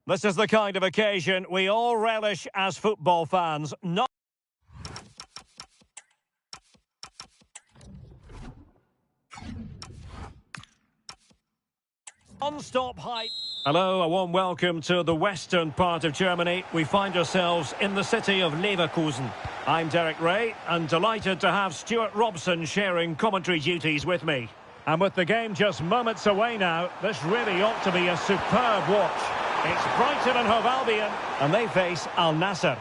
This is the kind of occasion we all relish as football fans. Not non-stop hype. Hello, a warm welcome to the western part of Germany. We find ourselves in the city of Leverkusen. I'm Derek Ray, and delighted to have Stuart Robson sharing commentary duties with me. And with the game just moments away now, this really ought to be a superb watch. It's Brighton and Hove Albion, and they face Al Nassr.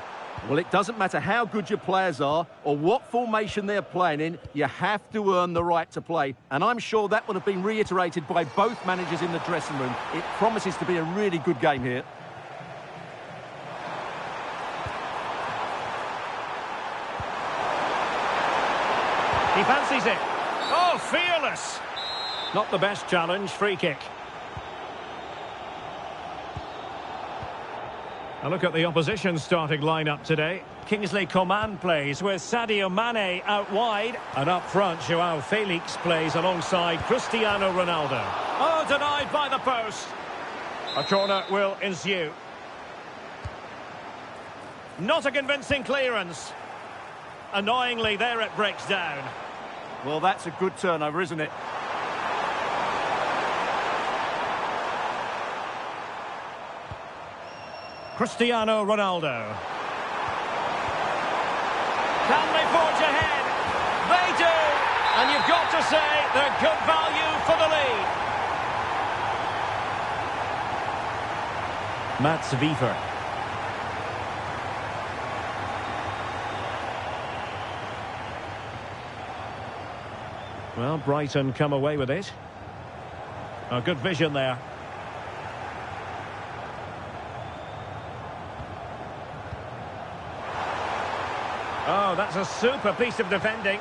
Well, it doesn't matter how good your players are or what formation they're playing in, you have to earn the right to play. And I'm sure that would have been reiterated by both managers in the dressing room. It promises to be a really good game here. He fancies it. Oh, fearless. Not the best challenge, free kick. A look at the opposition starting lineup today. Kingsley Coman plays with Sadio Mane out wide. And up front, Joao Felix plays alongside Cristiano Ronaldo. Oh, denied by the post. A corner will ensue. Not a convincing clearance. Annoyingly, there it breaks down. Well, that's a good turnover, isn't it? Cristiano Ronaldo. Can they forge ahead? They do! And you've got to say they're good value for the lead. Mats Wiever. Well, Brighton come away with it. A good vision there. Oh, that's a super piece of defending.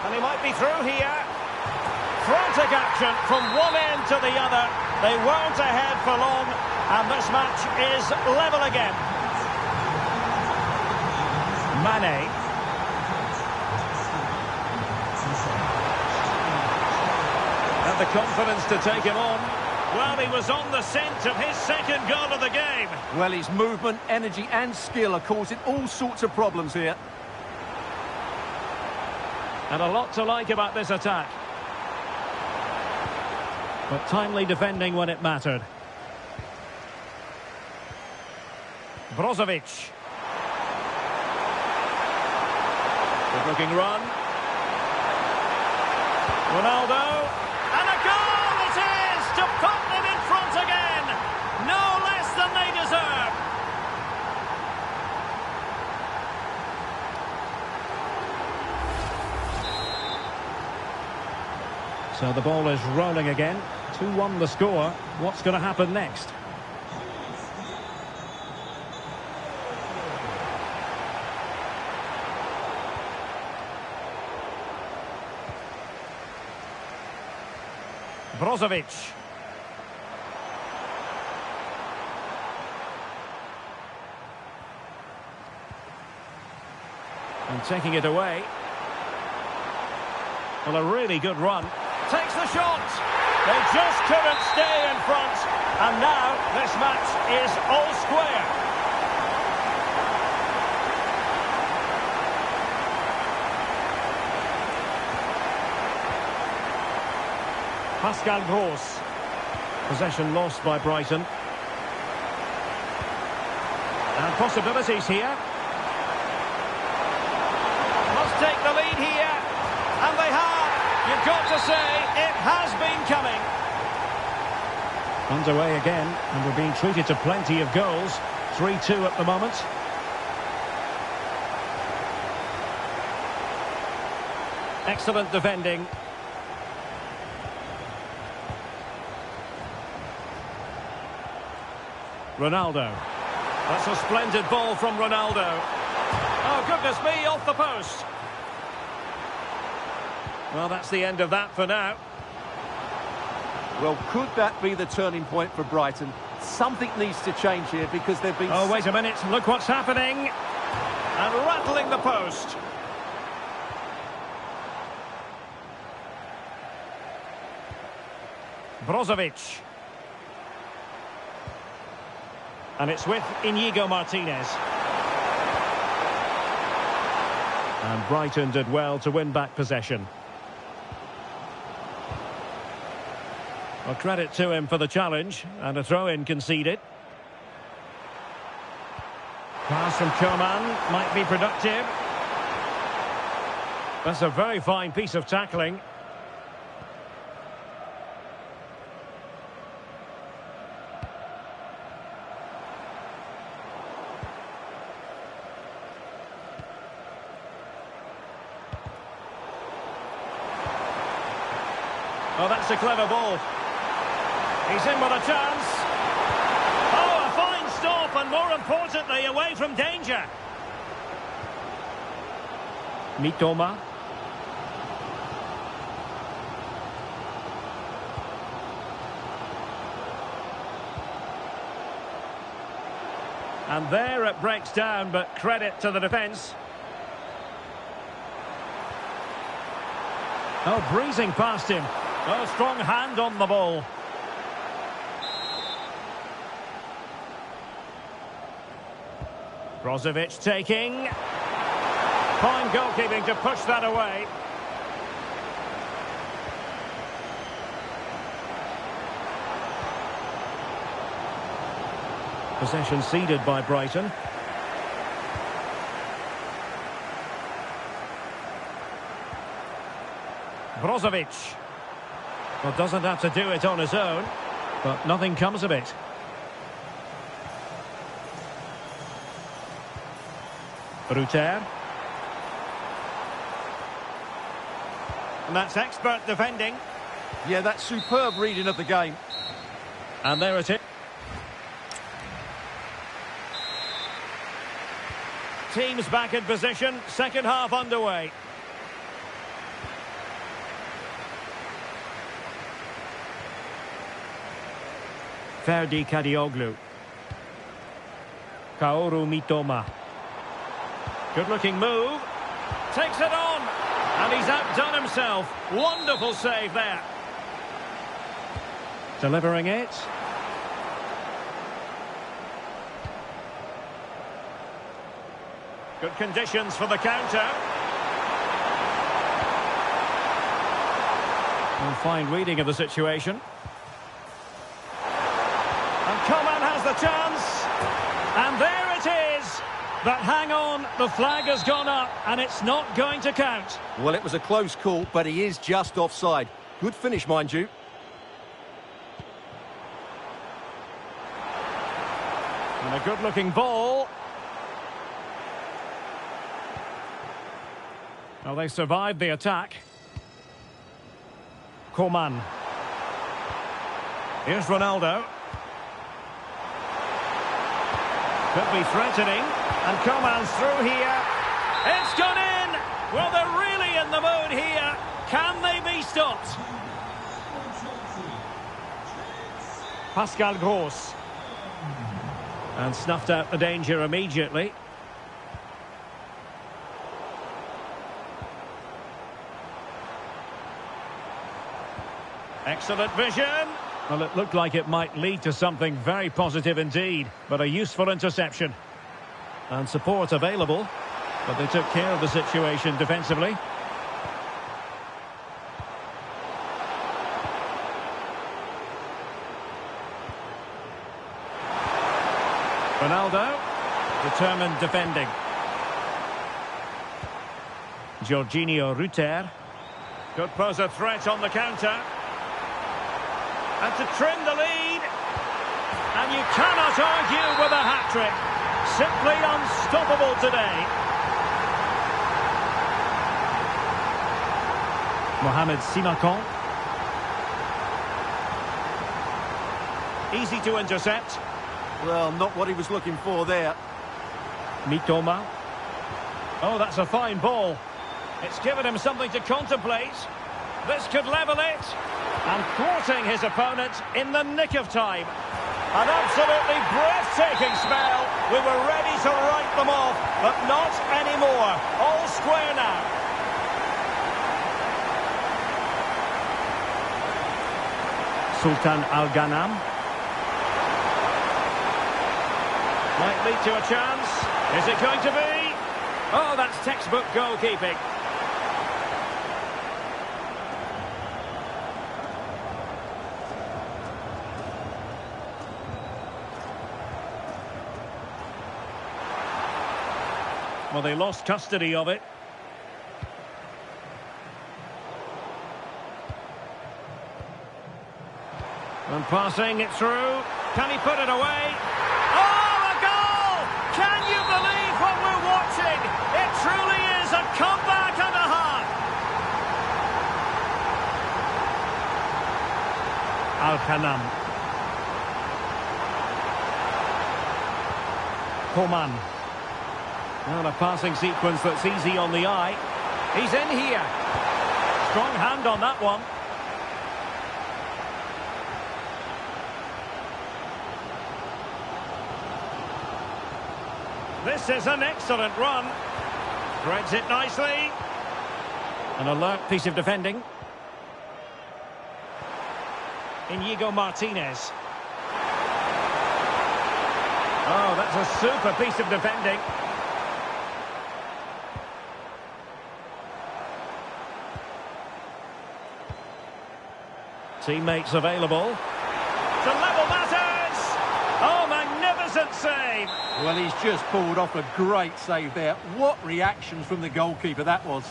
And he might be through here. Frantic action from one end to the other. They weren't ahead for long, and this match is level again. Mane. And the confidence to take him on. Well, he was on the scent of his second goal of the game. Well, his movement, energy and skill are causing all sorts of problems here. And a lot to like about this attack. But timely defending when it mattered. Brozovic. Good looking run. Ronaldo. And a goal it is to put them in front again. No less than they deserve. So the ball is rolling again. 2-1 the score. What's going to happen next? Brozovic. And taking it away. Well, a really good run. Takes the shot. They just couldn't stay in front. And now this match is all square. Pascal Gross. Possession lost by Brighton. And possibilities here. Must take the lead here. And they have. You've got to say, it has been coming. Underway again, and we're being treated to plenty of goals. 3-2 at the moment. Excellent defending. Ronaldo. That's a splendid ball from Ronaldo. Oh, goodness me, off the post. Well, that's the end of that for now. Well, could that be the turning point for Brighton? Something needs to change here because they've been... Oh, wait a minute. Look what's happening. And rattling the post. Brozovic. And it's with Inigo Martinez. And Brighton did well to win back possession. Well, credit to him for the challenge, and a throw-in conceded. Pass from Coman might be productive. That's a very fine piece of tackling. Oh, that's a clever ball. He's in with a chance. Oh, a fine stop, and more importantly, away from danger. Mitoma. And there it breaks down, but credit to the defence. Oh, breezing past him. Oh, strong hand on the ball. Brozovic taking. Fine goalkeeping to push that away. Possession ceded by Brighton. Brozovic. Well, doesn't have to do it on his own, but nothing comes of it. Ruter. And that's expert defending. Yeah, that's superb reading of the game. And there it is. Teams back in position, second half underway. Ferdi Kadioglu. Kaoru Mitoma. Good looking move. Takes it on. And he's outdone himself. Wonderful save there. Delivering it. Good conditions for the counter. And fine reading of the situation. And Coman has the chance. And there it is. But hang on, the flag has gone up and it's not going to count. Well, it was a close call, but he is just offside. Good finish, mind you. And a good-looking ball. Well, they survived the attack. Coman. Here's Ronaldo. Could be threatening. And Coman's through here. It's gone in! Well, they're really in the mood here. Can they be stopped? Pascal Gross. And snuffed out the danger immediately. Excellent vision. Well, it looked like it might lead to something very positive indeed, but a useful interception. And support available, but they took care of the situation defensively. Ronaldo, determined defending. Jorginho Ruter. Could pose a threat on the counter. And to trim the lead. And you cannot argue with a hat-trick. Simply unstoppable today. Mohamed Simakan. Easy to intercept. Well, not what he was looking for there. Mitoma. Oh, that's a fine ball. It's given him something to contemplate. This could level it. And thwarting his opponent in the nick of time. An absolutely breathtaking spell. We were ready to write them off, but not anymore. All square now. Sultan Al-Ghanam. Might lead to a chance. Is it going to be? Oh, that's textbook goalkeeping. Well, they lost custody of it. And passing it through. Can he put it away? Oh, a goal! Can you believe what we're watching? It truly is a comeback and a half. Al-Khanam. Coman. Well, a passing sequence that's easy on the eye. He's in here. Strong hand on that one. This is an excellent run. Threads it nicely. An alert piece of defending. Inigo Martinez. Oh, that's a super piece of defending. Teammates available. To level matters! Oh, magnificent save! Well, he's just pulled off a great save there. What reactions from the goalkeeper that was.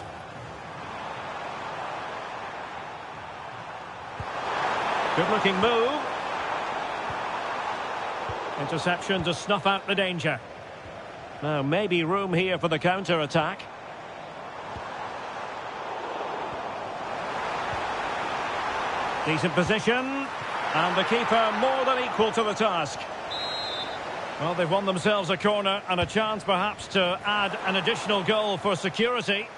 Good-looking move. Interception to snuff out the danger. Now, maybe room here for the counter-attack. Decent position. And the keeper more than equal to the task. Well, they've won themselves a corner and a chance perhaps to add an additional goal for security.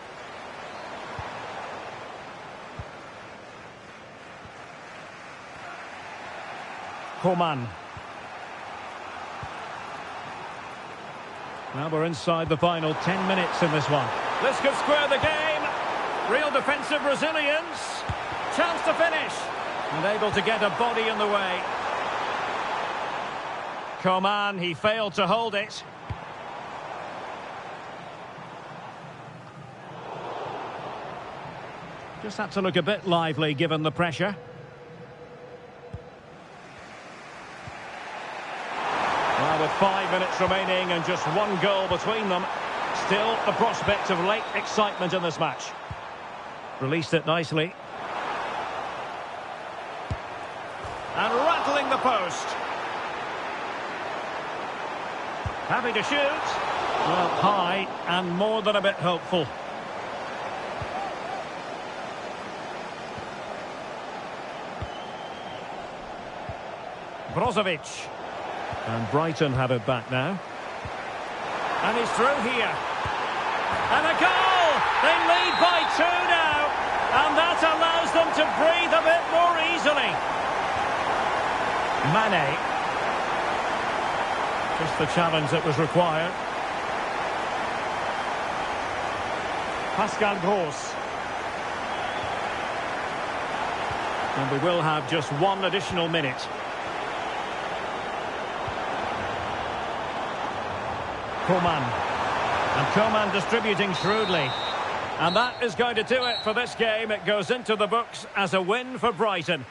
Coman. Now we're inside the final 10 minutes in this one. This could square the game. Real defensive resilience. Chance to finish. And able to get a body in the way. Coman, he failed to hold it. Just had to look a bit lively given the pressure. Well, with 5 minutes remaining and just one goal between them, still the prospect of late excitement in this match. Released it nicely. And rattling the post. Happy to shoot. Well, high and more than a bit hopeful. Brozovic. And Brighton have it back now. And he's through here. And a goal! They lead by 2 now. And that allows them to breathe a bit more easily. Mane. Just the challenge that was required. Pascal Gross. And we will have just one additional minute. Coman. And Coman distributing shrewdly. And that is going to do it for this game. It goes into the books as a win for Brighton.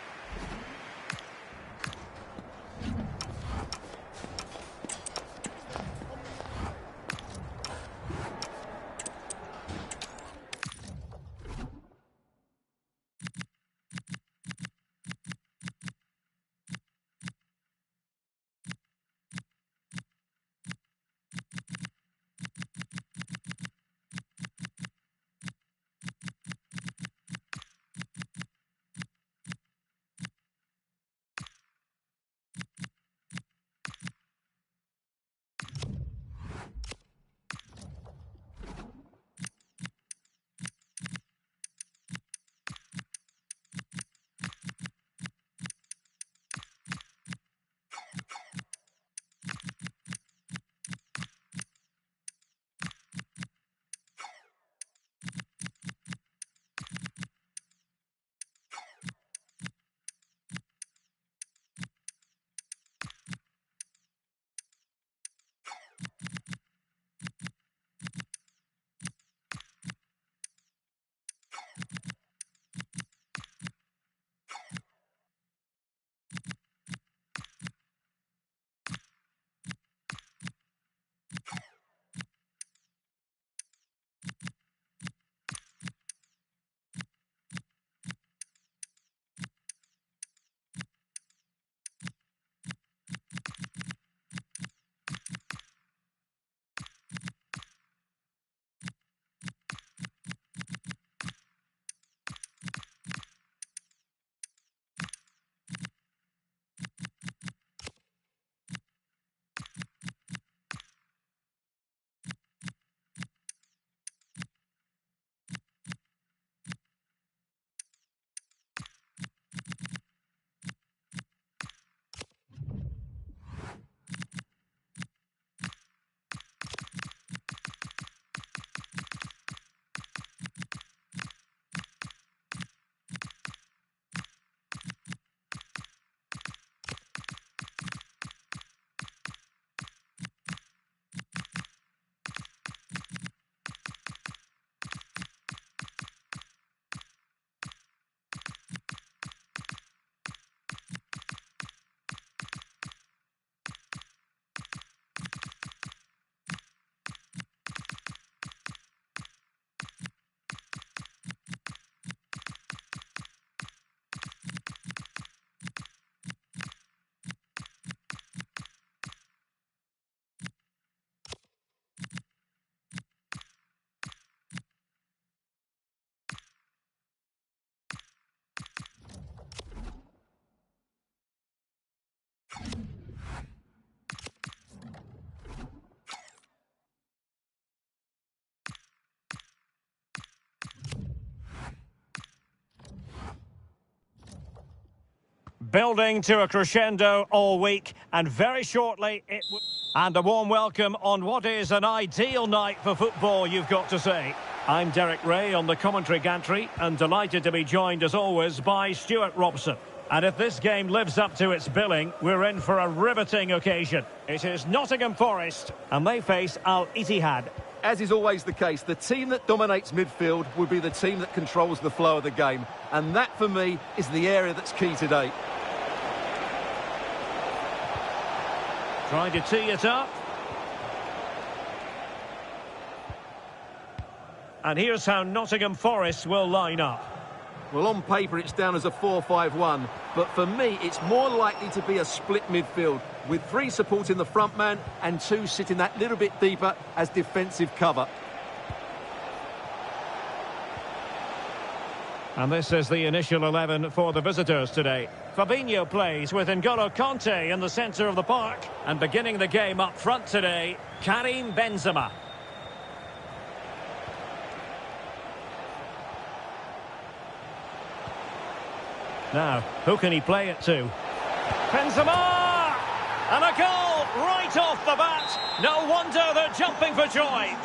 Building to a crescendo all week, and very shortly it will... And a warm welcome on what is an ideal night for football, you've got to say. I'm Derek Ray on the commentary gantry, and delighted to be joined as always by Stuart Robson. And if this game lives up to its billing, we're in for a riveting occasion. It is Nottingham Forest, and they face Al Ittihad. As is always the case, the team that dominates midfield will be the team that controls the flow of the game. And that, for me, is the area that's key today. Trying to tee it up. And here's how Nottingham Forest will line up. Well, on paper, it's down as a 4-5-1. But for me, it's more likely to be a split midfield, with 3 supporting the front man and 2 sitting that little bit deeper as defensive cover. And this is the initial 11 for the visitors today. Fabinho plays with N'Golo Kanté in the centre of the park. And beginning the game up front today, Karim Benzema. Now, who can he play it to? Benzema! And a goal right off the bat. No wonder they're jumping for joy.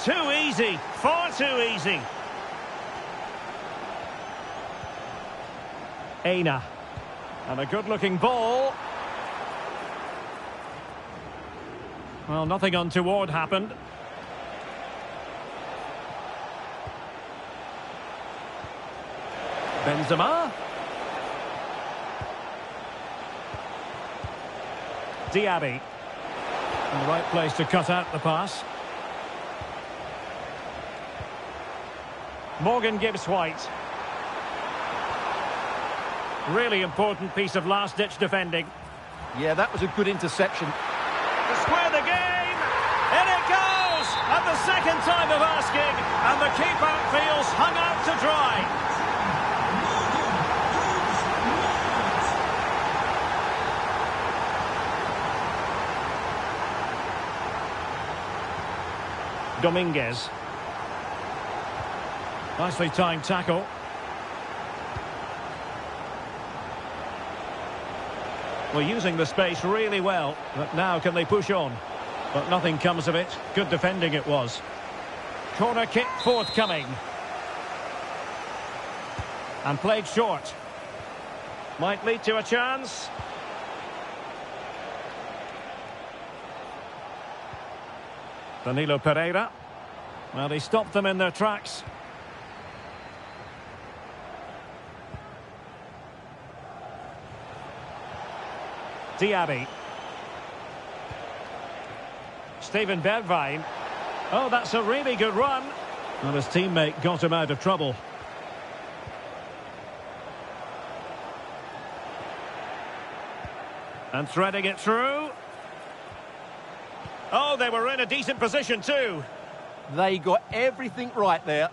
Too easy, far too easy. Aina. And a good-looking ball. Well, nothing untoward happened. Benzema. Diaby. In the right place to cut out the pass. Morgan Gibbs-White. Really important piece of last-ditch defending. Yeah, that was a good interception. To square the game. In it goes! At the second time of asking. And the keeper feels hung out to dry. Dominguez. Nicely timed tackle. Well, using the space really well, but now can they push on? But nothing comes of it. Good defending it was. Corner kick forthcoming. And played short. Might lead to a chance. Danilo Pereira. Well, he stopped them in their tracks. Diaby. Steven Bergwijn. Oh, that's a really good run. Well, his teammate got him out of trouble. And threading it through. Oh, they were in a decent position too. They got everything right there.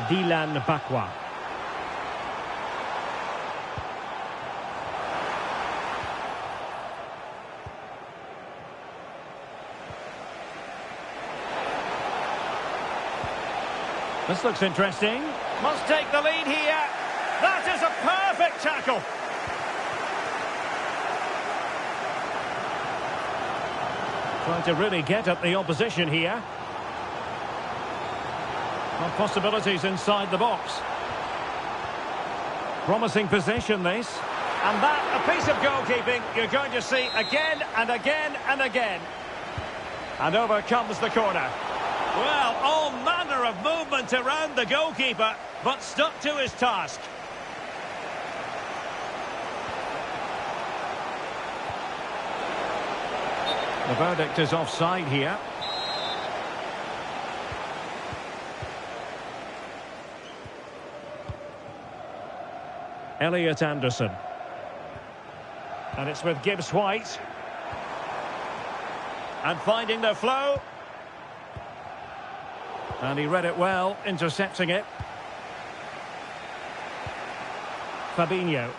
Dylan Bakwa. This looks interesting. Must take the lead here. That is a perfect tackle. Trying to really get at the opposition here. Well, possibilities inside the box. Promising possession, this. And that, a piece of goalkeeping you're going to see again and again and again. And over comes the corner. Well, all manner of movement around the goalkeeper, but stuck to his task. The verdict is offside here. Elliot Anderson. And it's with Gibbs-White. And finding the flow. And he read it well, intercepting it. Fabinho.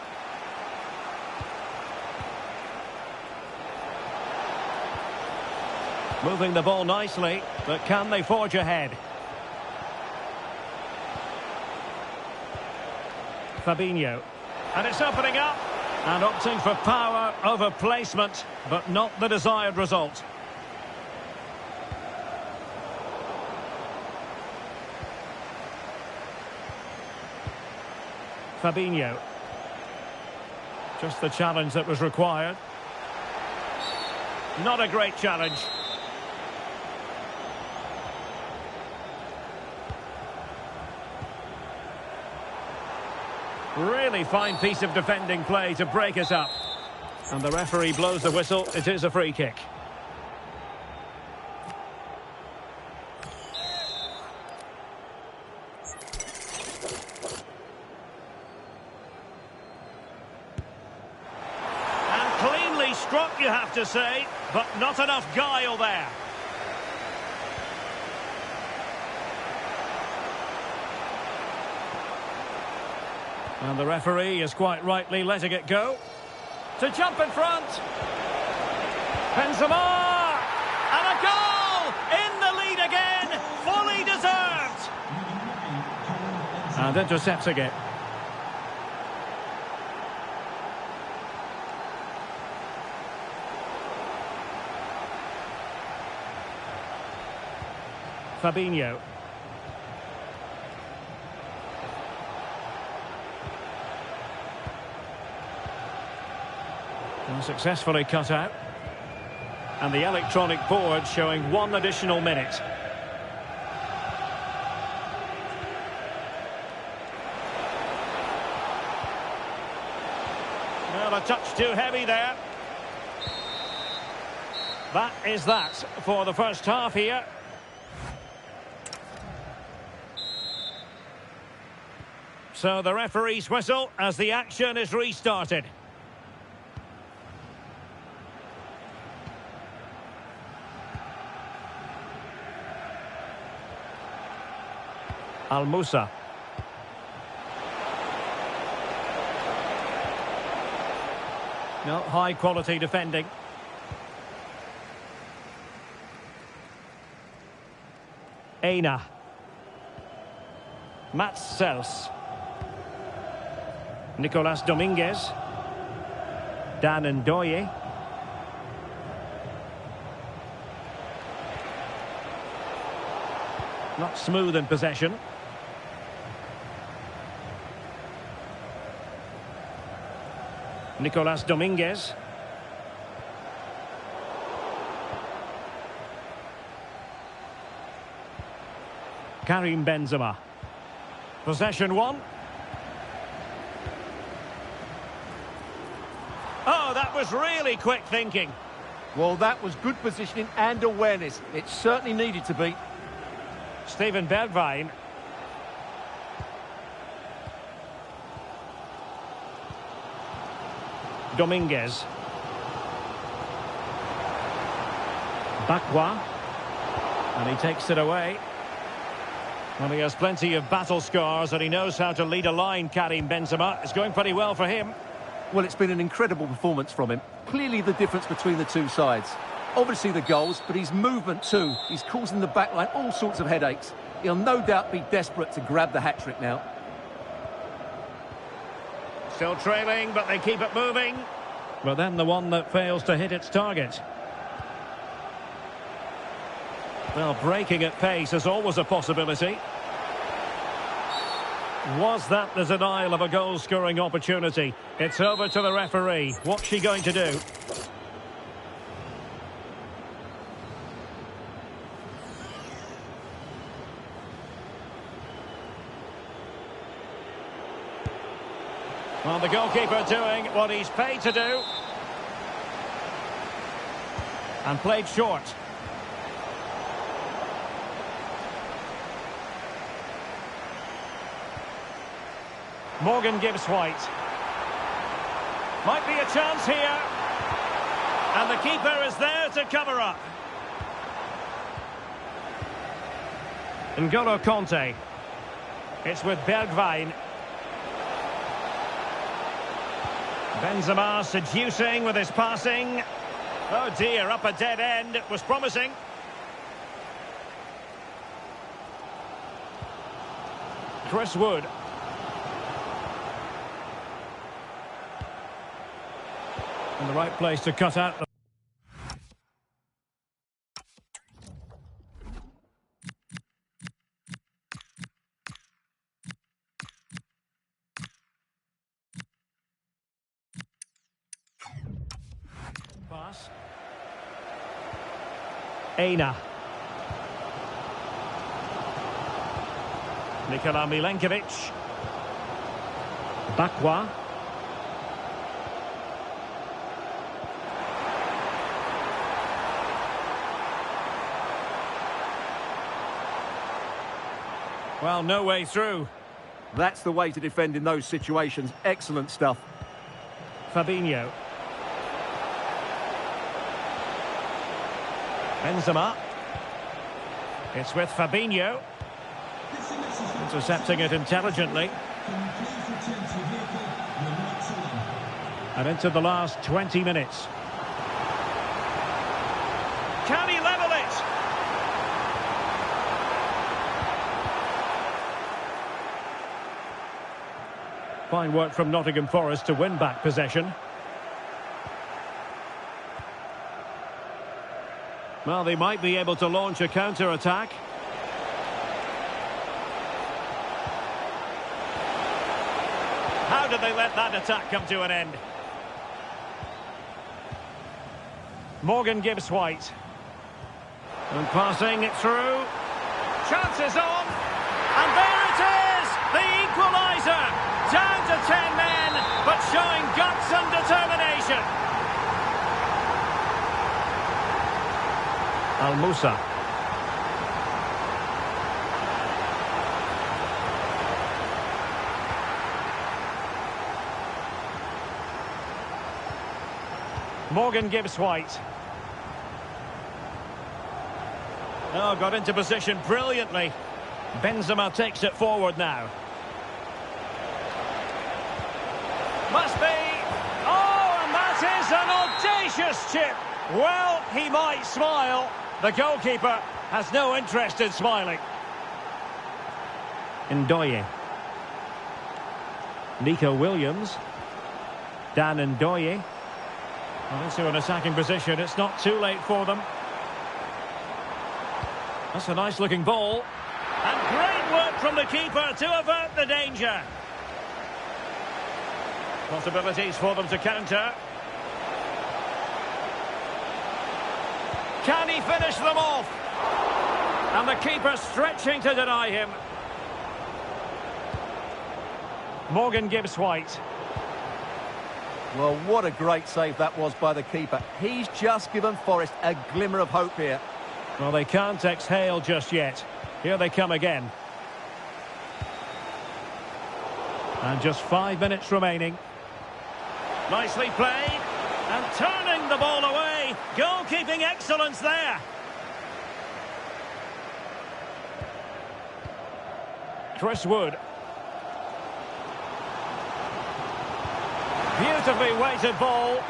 Moving the ball nicely, but can they forge ahead? Fabinho. And it's opening up. And opting for power over placement, but not the desired result. Fabinho. Just the challenge that was required. Not a great challenge. Really fine piece of defending play to break us up. And the referee blows the whistle. It is a free kick. And cleanly struck, you have to say, but not enough guile there. And the referee is quite rightly letting it go. To jump in front. Benzema! And a goal! In the lead again! Fully deserved! And intercepts again. Fabinho. Successfully cut out. And the electronic board showing 1 additional minute. Well, a touch too heavy there. That is that for the first half here. So the referee's whistle as the action is restarted. Al-Musa. No, high quality defending. Eina. Mats Sels. Nicolas Dominguez. Dan Ndoye. Not smooth in possession. Nicolas Dominguez. Karim Benzema. Possession 1. Oh, that was really quick thinking. Well, that was good positioning and awareness. It certainly needed to be. Steven Bergwijn. Dominguez. Bakwa. And he takes it away. Well, he has plenty of battle scars and he knows how to lead a line, Karim Benzema. It's going pretty well for him. Well, it's been an incredible performance from him. Clearly the difference between the two sides. Obviously the goals, but his movement too. He's causing the backline all sorts of headaches. He'll no doubt be desperate to grab the hat-trick now. Still trailing, but they keep it moving. But then the one that fails to hit its target. Well, breaking at pace is always a possibility. Was that the denial of a goal-scoring opportunity? It's over to the referee. What's she going to do? Well, the goalkeeper doing what he's paid to do. And played short. Morgan Gibbs White. Might be a chance here. And the keeper is there to cover up. N'Golo Kanté. It's with Bergwijn. Benzema seducing with his passing. Oh dear, up a dead end. It was promising. Chris Wood. In the right place to cut out the pass. Aina. Nikola Milenkovic. Bakwa. Well, no way through. That's the way to defend in those situations. Excellent stuff. Fabinho. Benzema. It's with Fabinho. Intercepting it intelligently. And into the last 20 minutes. Can he level it? Fine work from Nottingham Forest to win back possession. Well, they might be able to launch a counter-attack. How did they let that attack come to an end? Morgan Gibbs White. And passing it through. Chances on. And there it is! The equaliser! Down to 10 men, but showing guts and determination. Al-Musa. Morgan Gibbs White. Oh, got into position brilliantly. Benzema takes it forward now. Must be. Oh, and that is an audacious chip. Well, he might smile. The goalkeeper has no interest in smiling. Ndoye. Nico Williams. Dan Ndoye. Well, into an attacking position. It's not too late for them. That's a nice-looking ball. And great work from the keeper to avert the danger. Possibilities for them to counter. Can he finish them off? And the keeper stretching to deny him. Morgan Gibbs White. Well, what a great save that was by the keeper. He's just given Forest a glimmer of hope here. Well, they can't exhale just yet. Here they come again. And just 5 minutes remaining. Nicely played. And turning the ball away. Goalkeeping excellence there. Chris Wood. Beautifully weighted ball.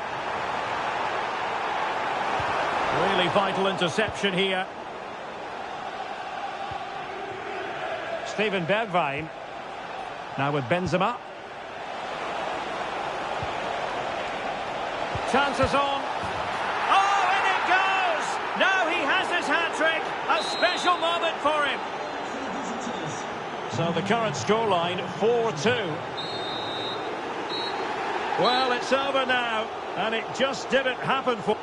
Really vital interception here. Steven Bergwijn. Now with Benzema. Chances on. Oh, and it goes! Now he has his hat-trick. A special moment for him. So the current scoreline, 4-2. Well, it's over now. And it just didn't happen for...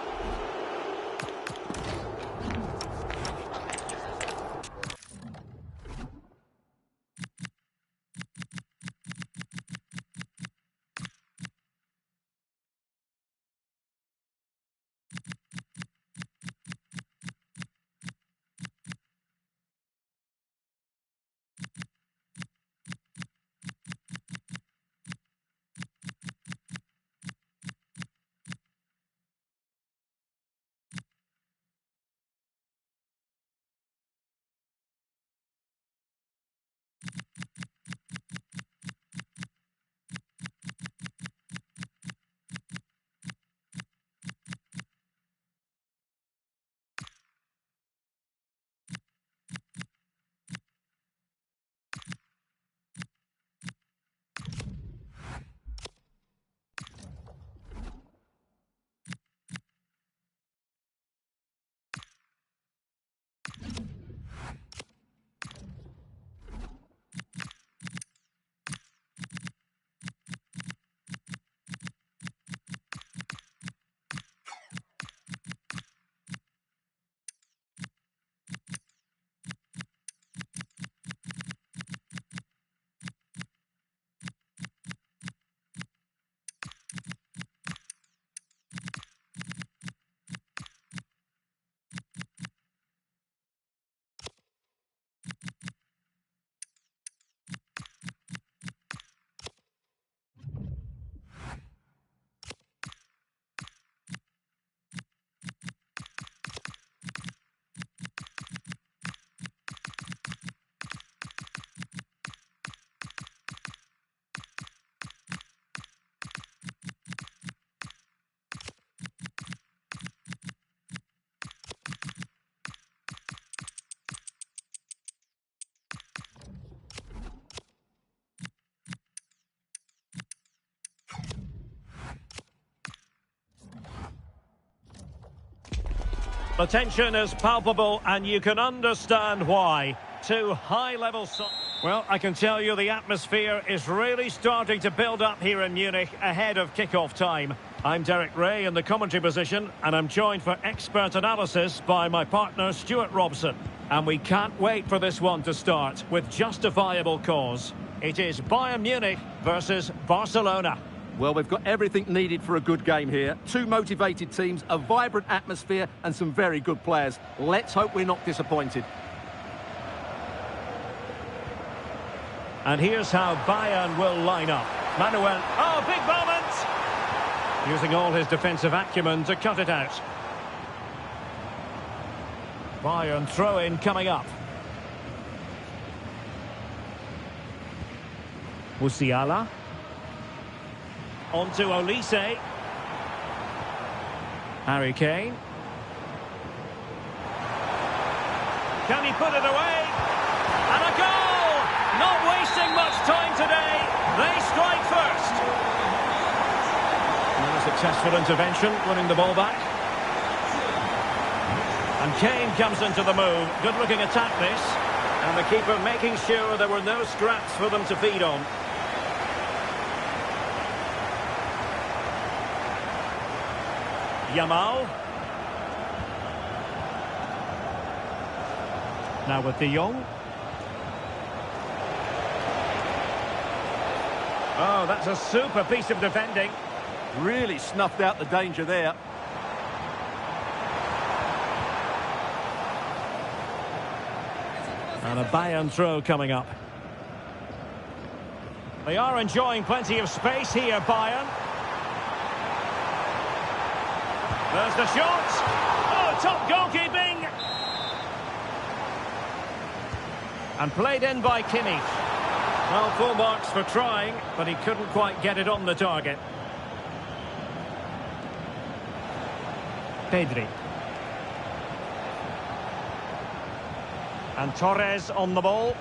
The tension is palpable and you can understand why. Two high-level... Well, I can tell you the atmosphere is really starting to build up here in Munich ahead of kick-off time. I'm Derek Ray in the commentary position, and I'm joined for expert analysis by my partner Stuart Robson. And we can't wait for this one to start with justifiable cause. It is Bayern Munich versus Barcelona. Well, we've got everything needed for a good game here. Two motivated teams, a vibrant atmosphere and some very good players. Let's hope we're not disappointed. And here's how Bayern will line up. Manuel, oh, big moment! Using all his defensive acumen to cut it out. Bayern throw-in coming up. Musiala. On to Olise. Harry Kane. Can he put it away? And a goal! Not wasting much time today. They strike first. And a successful intervention, winning the ball back. And Kane comes into the move. Good-looking attack, this. And the keeper making sure there were no scraps for them to feed on. Yamal. Now with De Jong. Oh, that's a super piece of defending. Really snuffed out the danger there. And a Bayern throw coming up. They are enjoying plenty of space here, Bayern. There's the shot. Oh, top goalkeeping. And played in by Kimmich. Well, full marks for trying, but he couldn't quite get it on the target. Pedri. And Torres on the ball.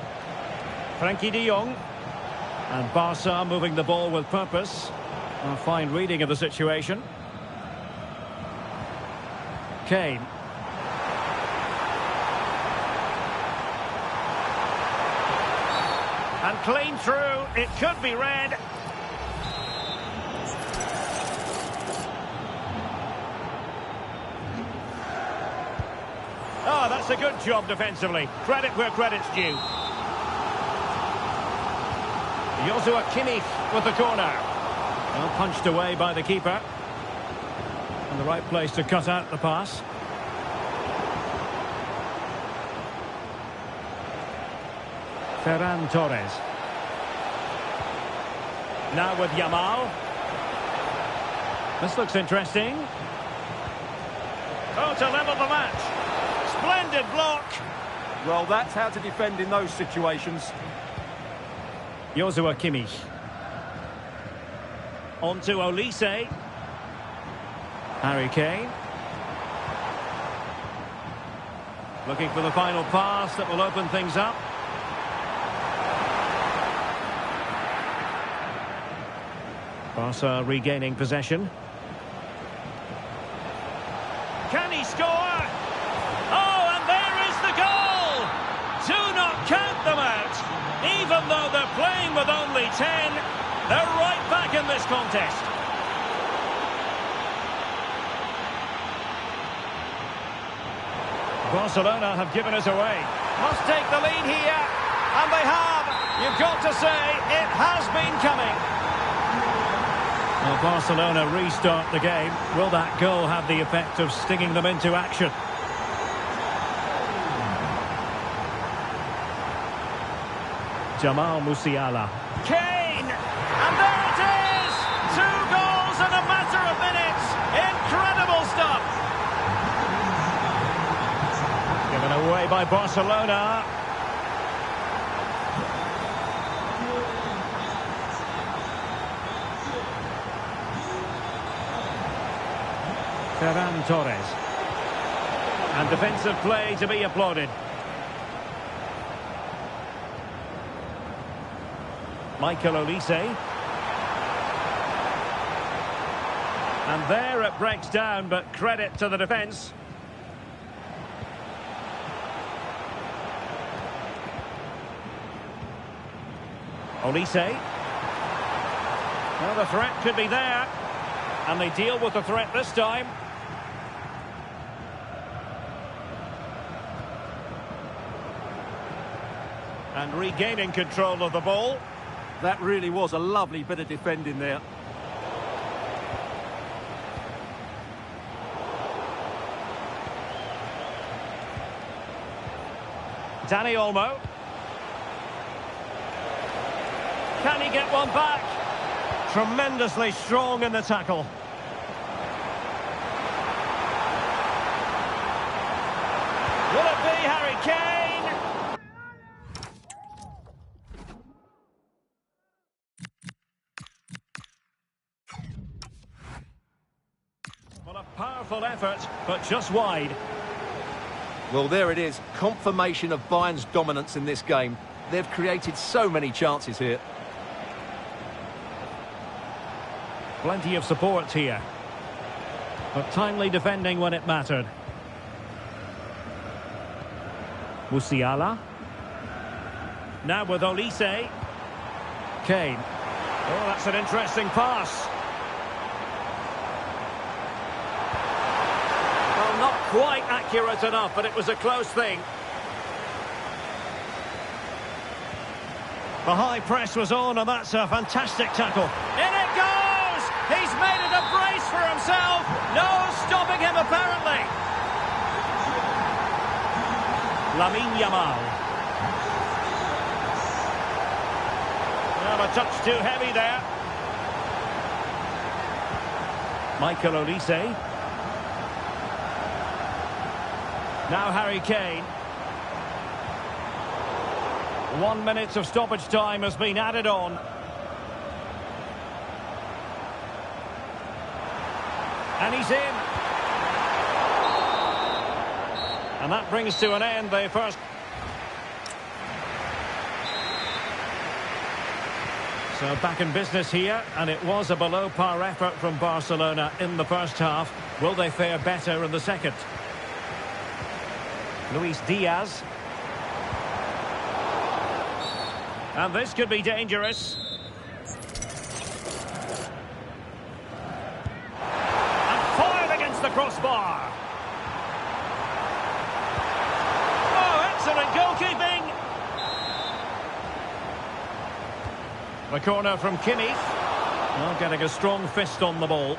Frankie de Jong. And Barca moving the ball with purpose. A fine reading of the situation. Kane. And clean through. It could be red. Oh, that's a good job defensively. Credit where credit's due. Joshua Kimmich with the corner. Well, punched away by the keeper. And the right place to cut out the pass. Ferran Torres. Now with Yamal. This looks interesting. Oh, to level the match. Splendid block. Well, that's how to defend in those situations. Joshua Kimmich. On to Olise. Harry Kane. Looking for the final pass that will open things up. Barca regaining possession. Can he score? Oh, and there is the goal! Do not count them out. Even though they're playing with only 10, they're right back in this contest. Barcelona have given us away. Must take the lead here. And they have. You've got to say, it has been coming. Well, Barcelona restart the game. Will that goal have the effect of stinging them into action? Jamal Musiala. Kane! And there it is! 2 goals in a matter of minutes! Incredible stuff! Given away by Barcelona. Ferran Torres. And defensive play to be applauded. Michael Olise. And there it breaks down, but credit to the defence. Olise. Well, the threat could be there. And they deal with the threat this time. And regaining control of the ball. That really was a lovely bit of defending there. Dani Olmo. Can he get one back? Tremendously strong in the tackle. Will it be Harry Kane? Well, a powerful effort, but just wide. Well, there it is. Confirmation of Bayern's dominance in this game. They've created so many chances here. Plenty of support here. But timely defending when it mattered. Musiala. Now with Olise. Kane. Oh, that's an interesting pass. Well, not quite accurate enough, but it was a close thing. The high press was on, and that's a fantastic tackle. In it goes! He's made it a brace for himself. No stopping him, apparently. Lamine Yamal. Well, a touch too heavy there. Michael Olise. Now Harry Kane. 1 minute of stoppage time has been added on. And he's in. And that brings to an end the first. So back in business here, and it was a below-par effort from Barcelona in the first half. Will they fare better in the second? Luis Diaz. And this could be dangerous. And fired against the crossbar. Oh, excellent goalkeeping. The corner from Kimmich. Well, getting a strong fist on the ball.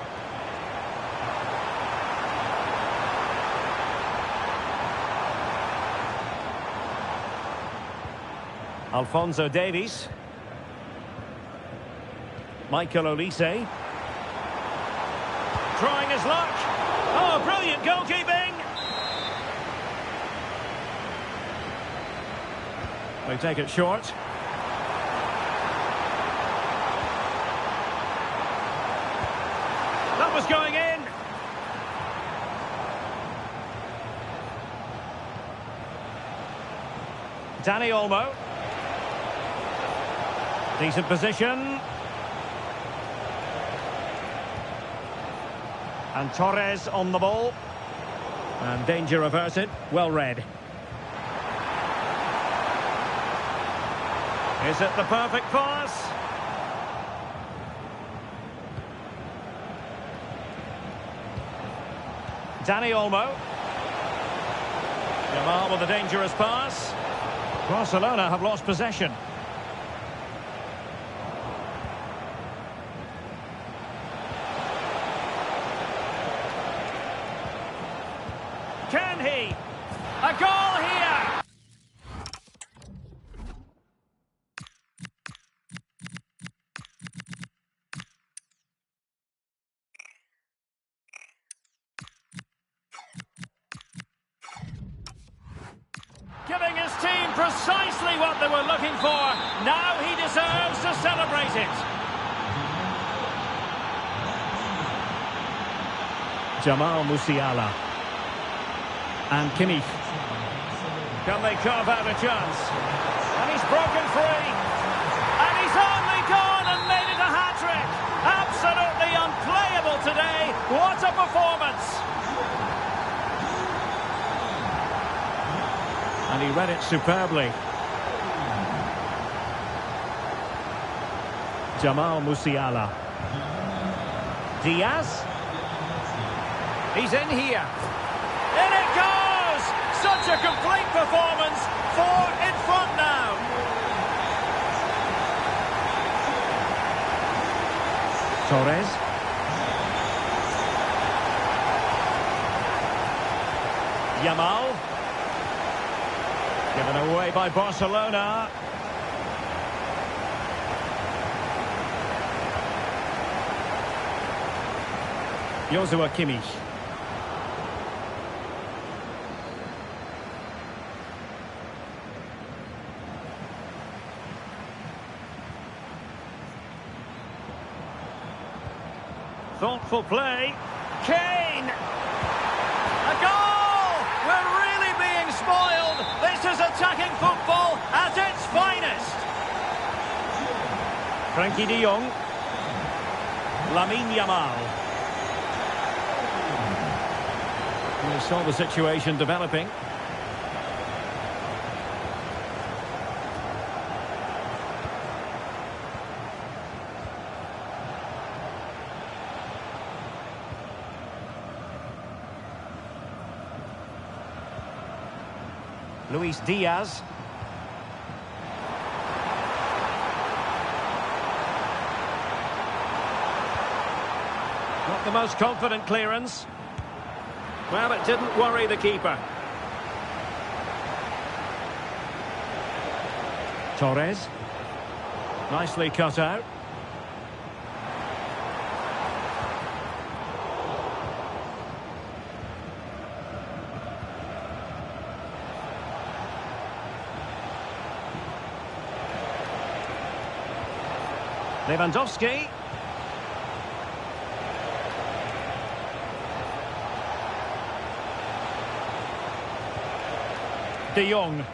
Alphonso Davies. Michael Olise. Trying his luck. Oh, brilliant goalkeeping. They take it short. That was going in. Dani Olmo. Decent position. And Torres on the ball. And danger averted. Well read. Is it the perfect pass? Dani Olmo. Yamal with a dangerous pass. Barcelona have lost possession. Can he? A goal here! Giving his team precisely what they were looking for. Now he deserves to celebrate it. Jamal Musiala. And Kimmich. Can they carve out a chance? And he's broken free. And he's only gone and made it a hat-trick. Absolutely unplayable today. What a performance. And he read it superbly. Jamal Musiala. Diaz. He's in here. In it goes! Such a complete performance. 4 in front now. Torres. Yamal. Given away by Barcelona. Joshua Kimmich. Thoughtful play. Kane! A goal! We're really being spoiled. This is attacking football at its finest. Frankie de Jong. Lamine Yamal. We saw the situation developing. Luis Diaz. Not the most confident clearance. Well, it didn't worry the keeper. Torres. Nicely cut out. Lewandowski. De Jong.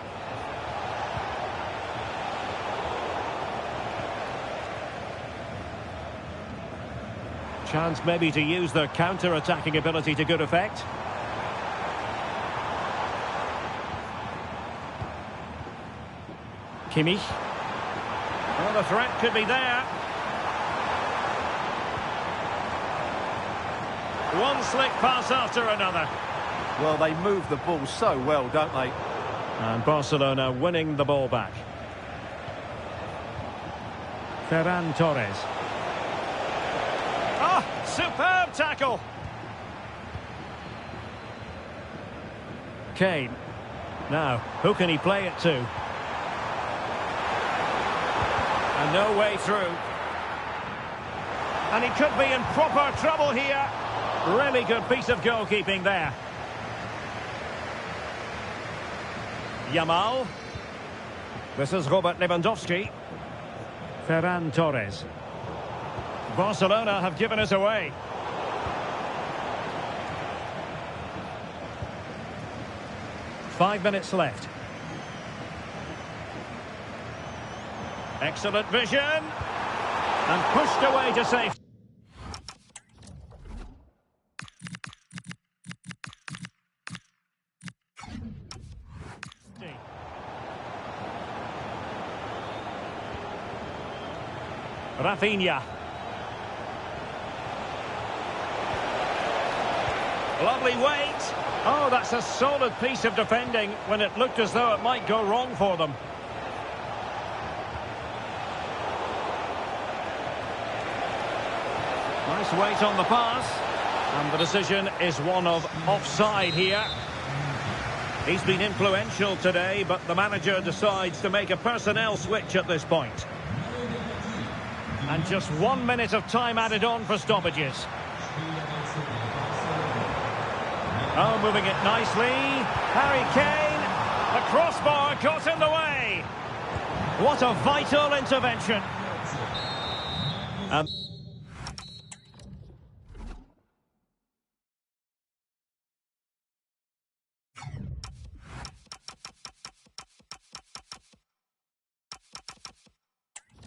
Chance maybe to use their counter-attacking ability to good effect. Kimmich. Well, the threat could be there. One slick pass after another. Well, they move the ball so well, don't they? And Barcelona winning the ball back. Ferran Torres. Oh, superb tackle. Kane. Now, who can he play it to? And no way through. And he could be in proper trouble here. Really good piece of goalkeeping there. Yamal. This is Robert Lewandowski. Ferran Torres. Barcelona have given us away. Five minutes left. Excellent vision. And pushed away to safety. Rafinha. Lovely weight. Oh, that's a solid piece of defending when it looked as though it might go wrong for them. Nice weight on the pass. And the decision is one of offside here. He's been influential today, but the manager decides to make a personnel switch at this point. And just 1 minute of time added on for stoppages. Oh, moving it nicely. Harry Kane. The crossbar caught in the way. What a vital intervention.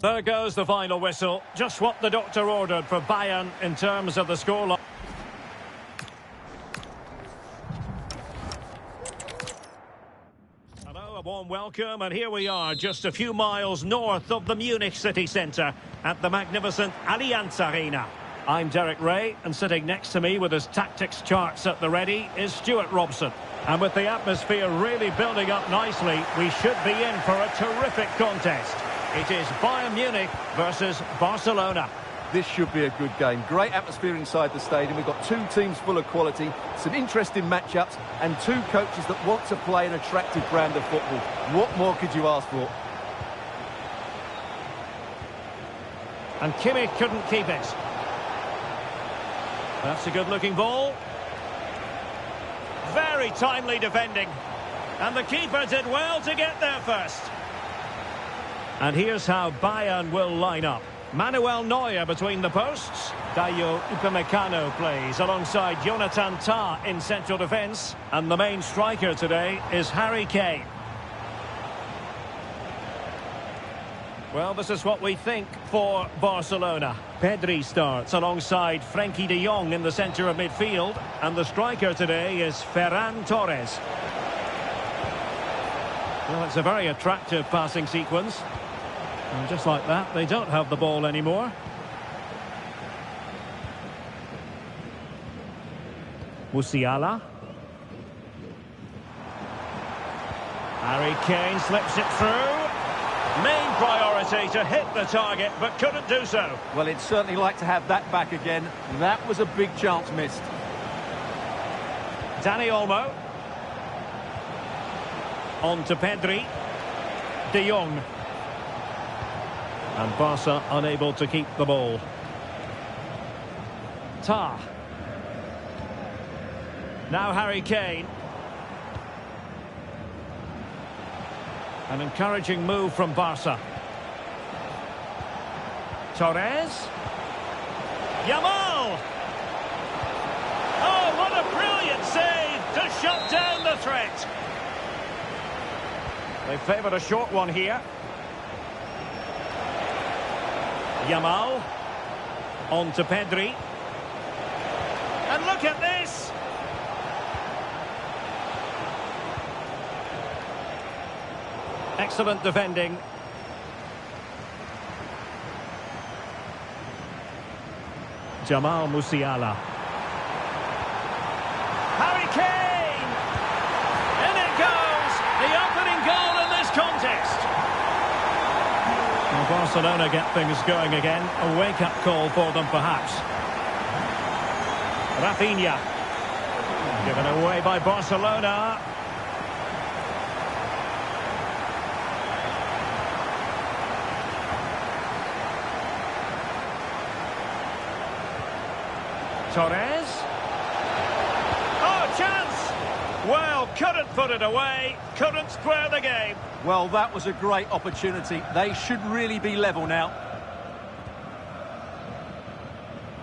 There goes the final whistle. Just what the doctor ordered for Bayern in terms of the scoreline. Hello, warm welcome, and here we are, just a few miles north of the Munich city centre at the magnificent Allianz Arena. I'm Derek Ray, and sitting next to me with his tactics charts at the ready is Stuart Robson. And with the atmosphere really building up nicely, we should be in for a terrific contest. It is Bayern Munich versus Barcelona. This should be a good game. Great atmosphere inside the stadium. We've got two teams full of quality, some interesting matchups, and two coaches that want to play an attractive brand of football. What more could you ask for? And Kimmich couldn't keep it. That's a good-looking ball. Very timely defending. And the keeper did well to get there first. And here's how Bayern will line up. Manuel Neuer between the posts. Dayo Upamecano plays alongside Jonathan Tah in central defence. And the main striker today is Harry Kane. Well, this is what we think for Barcelona. Pedri starts alongside Frenkie de Jong in the centre of midfield. And the striker today is Ferran Torres. Well, it's a very attractive passing sequence. And just like that, they don't have the ball anymore. Musiala. Harry Kane slips it through. Main priority to hit the target, but couldn't do so. Well, it'd certainly like to have that back again. That was a big chance missed. Dani Olmo. On to Pedri. De Jong. And Barca unable to keep the ball. Tah. Now Harry Kane. An encouraging move from Barca. Torres. Yamal! Oh, what a brilliant save to shut down the threat. They favoured a short one here. Yamal. On to Pedri. And look at this! Excellent defending. Jamal Musiala. Harry Kane! In it goes! The opening goal in this contest! Well, Barcelona get things going again. A wake-up call for them, perhaps. Rafinha. Given away by Barcelona. Torres. Oh, chance! Well, couldn't put it away, couldn't square the game. Well, that was a great opportunity. They should really be level now.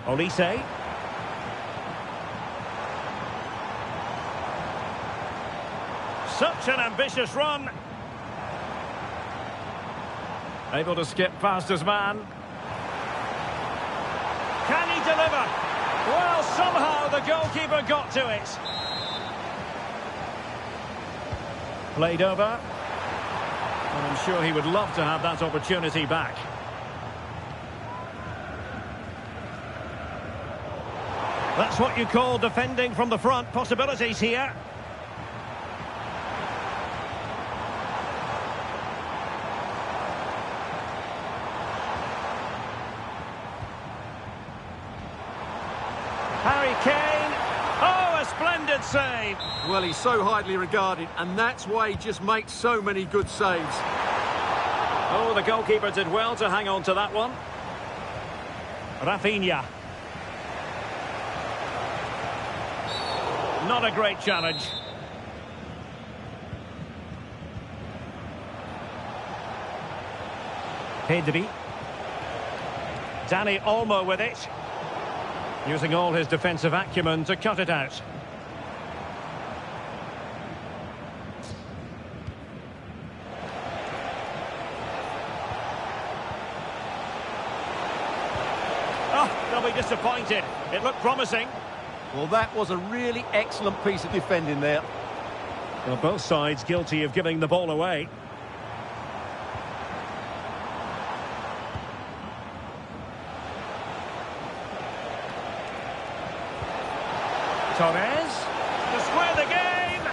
Olise. Such an ambitious run. Able to skip past his man. Can he deliver? Well, somehow the goalkeeper got to it. Played over. And I'm sure he would love to have that opportunity back. That's what you call defending from the front. Possibilities here. Harry Kane. Oh, a splendid save. Well, he's so highly regarded, and that's why he just makes so many good saves. Oh, the goalkeeper did well to hang on to that one. Rafinha. Not a great challenge. Pedri. Dani Olmo with it. Using all his defensive acumen to cut it out. Oh, they'll be disappointed. It looked promising. Well, that was a really excellent piece of defending there. Well, both sides guilty of giving the ball away. Torres to square the game,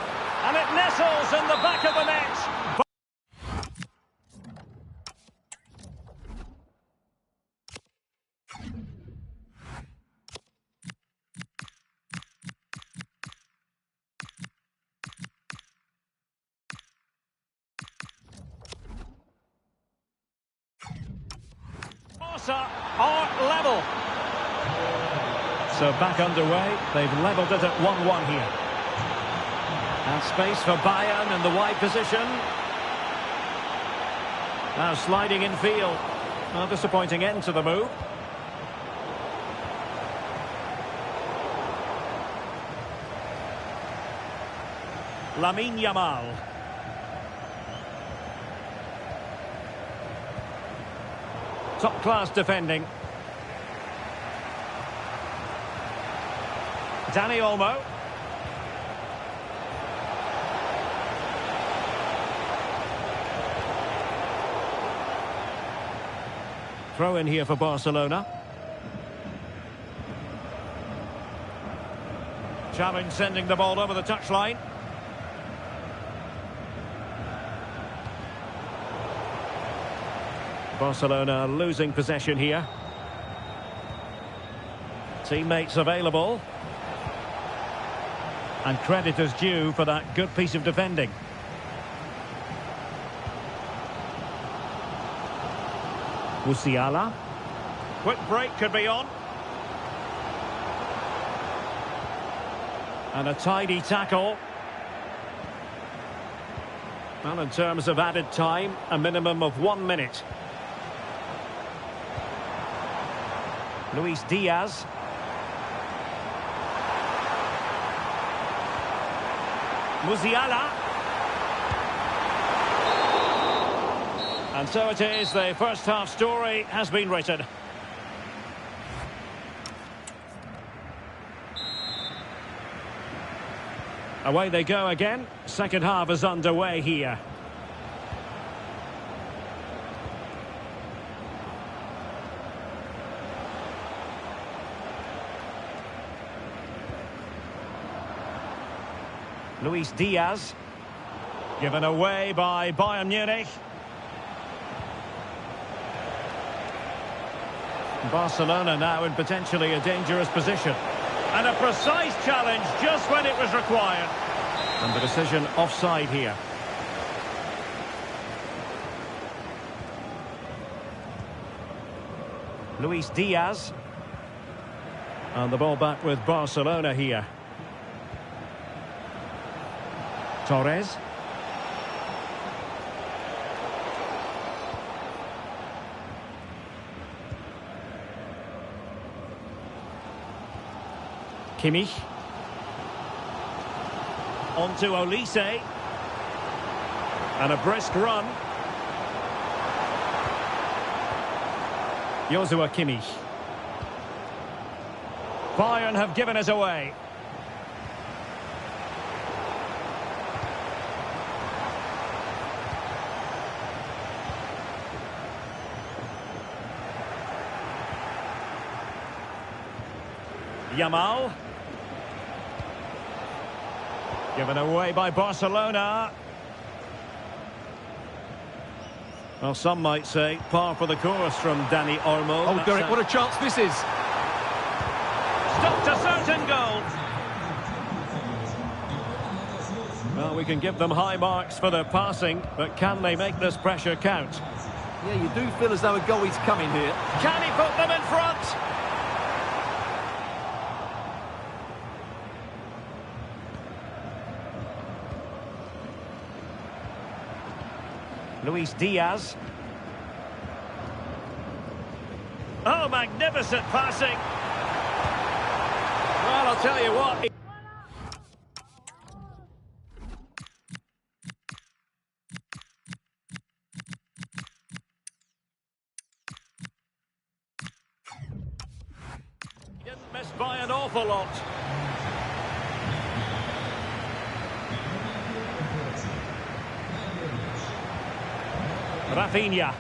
and it nestles in the back of the net. Barca are level. So back underway, they've levelled it at 1-1 here. And space for Bayern in the wide position. Now sliding in field. A disappointing end to the move. Lamine Yamal. Top-class defending. Dani Olmo. Throw in here for Barcelona. Challenge sending the ball over the touchline. Barcelona losing possession here. Teammates available. And credit is due for that good piece of defending. Musiala. Quick break could be on. And a tidy tackle. Well, in terms of added time, a minimum of 1 minute. Luis Diaz. Musiala. And so it is, the first half story has been written. Away they go again. Second half is underway here. Luis Diaz. Given away by Bayern Munich. Barcelona now in potentially a dangerous position. And a precise challenge just when it was required. And the decision offside here. Luis Diaz. And the ball back with Barcelona here. Torres. Kimmich. On to Olise. And a brisk run. Joshua Kimmich. Bayern have given us away. Yamal. Given away by Barcelona. Well, some might say par for the course from Dani Olmo. Oh, Derek, what a chance this is. Stopped a certain goal. Well, we can give them high marks for their passing, but can they make this pressure count? Yeah, you do feel as though a goal is coming here. Can he put them in front? Luis Diaz. Oh, magnificent passing. Well, I'll tell you what. He didn't miss by an awful lot. Rafinha.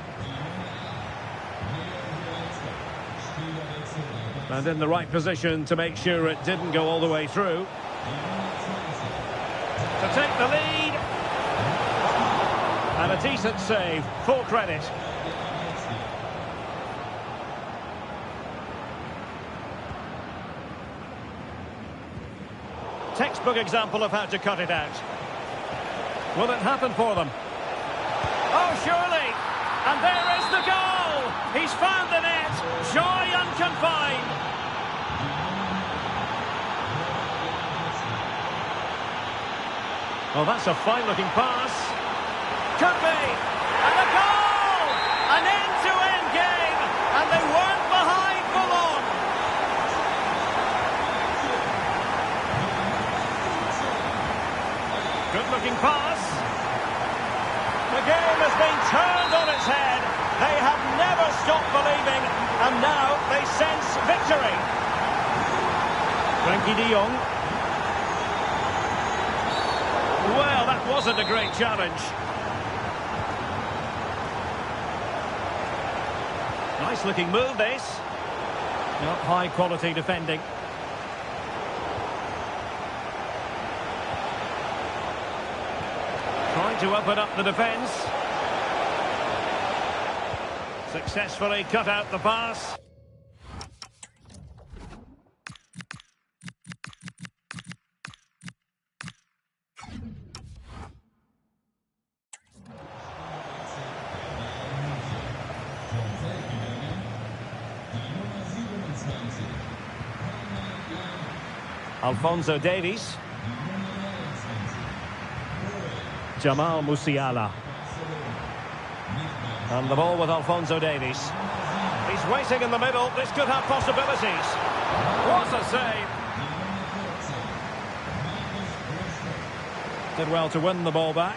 And in the right position to make sure it didn't go all the way through. To take the lead. And a decent save, full credit. Textbook example of how to cut it out. Will it happen for them? Oh, surely! And there is the goal! He's found the net! Joy unconfined! Oh, that's a fine-looking pass. Could be! And a goal! An end-to-end game! And they weren't behind for long! Good-looking pass. The game has been turned on its head. They have never stopped believing, and now they sense victory. Frenkie de Jong. Well, that wasn't a great challenge. Nice-looking move, this. Not high-quality defending. Trying to open up the defence. Successfully cut out the pass. Alphonso Davies. Jamal Musiala. And the ball with Alphonso Davies. He's waiting in the middle. This could have possibilities. What a save. Did well to win the ball back.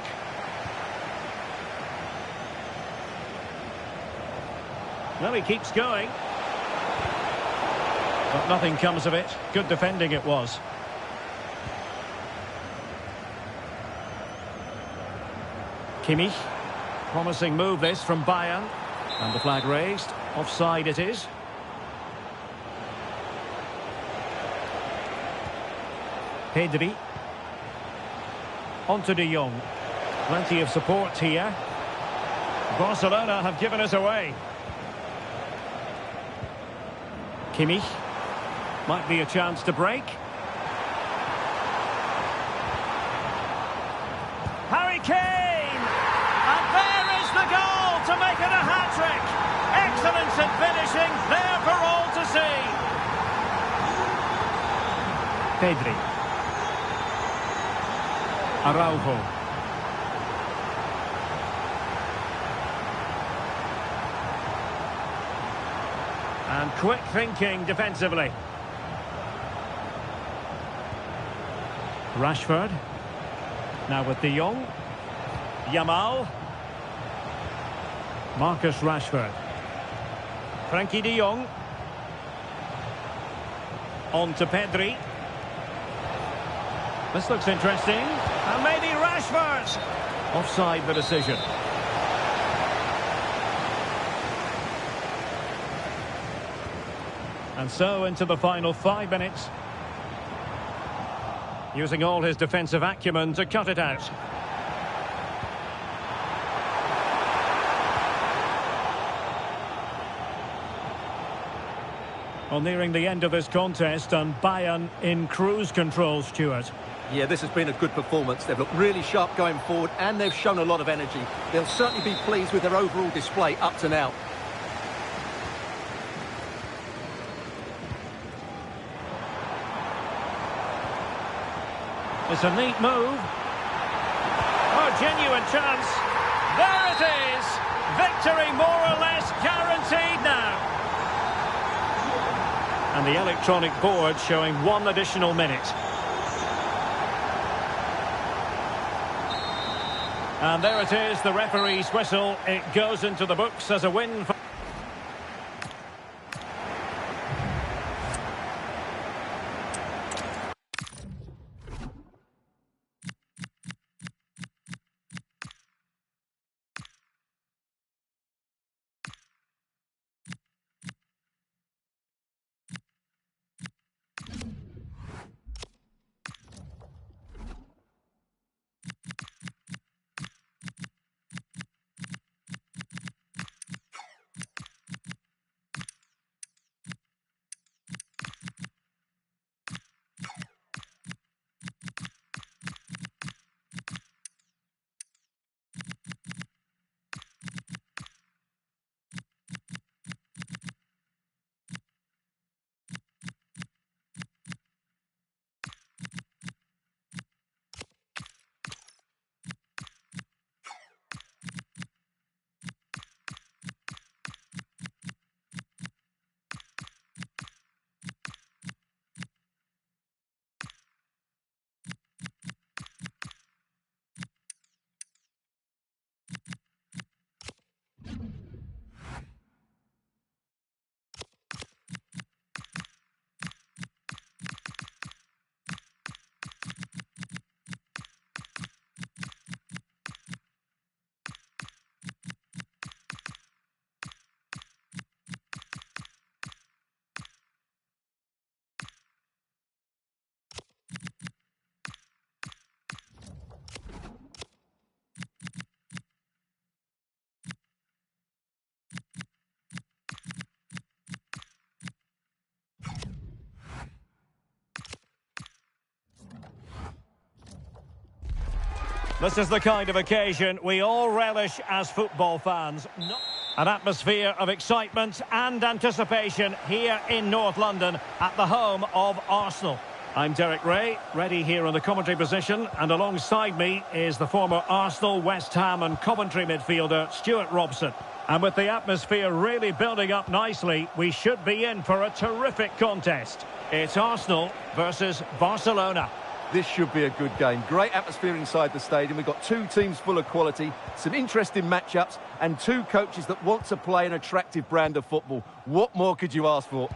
Well, he keeps going. But nothing comes of it. Good defending it was. Kimmich. Promising move this from Bayern. And the flag raised. Offside it is. Pedri. On to de Jong. Plenty of support here. Barcelona have given us away. Kimmich. Might be a chance to break. Harry Kane! And there is the goal to make it a hat-trick. Excellence in finishing, there for all to see. Pedri. Araujo. And quick thinking defensively. Rashford. Now with de Jong. Yamal. Marcus Rashford. Frenkie de Jong. On to Pedri. This looks interesting. And maybe Rashford. Offside the decision. And so into the final 5 minutes. Using all his defensive acumen to cut it out. Well, nearing the end of this contest, and Bayern in cruise control, Stuart. Yeah, this has been a good performance. They've looked really sharp going forward, and they've shown a lot of energy. They'll certainly be pleased with their overall display up to now. It's a neat move. Oh, genuine chance. There it is. Victory more or less guaranteed now. And the electronic board showing 1 additional minute. And there it is, the referee's whistle. It goes into the books as a win for This is the kind of occasion we all relish as football fans. An atmosphere of excitement and anticipation here in North London at the home of Arsenal. I'm Derek Ray, ready here in the commentary position, and alongside me is the former Arsenal, West Ham and Coventry midfielder Stuart Robson. And with the atmosphere really building up nicely, we should be in for a terrific contest. It's Arsenal versus Barcelona. This should be a good game. Great atmosphere inside the stadium. We've got two teams full of quality, some interesting matchups, and two coaches that want to play an attractive brand of football. What more could you ask for?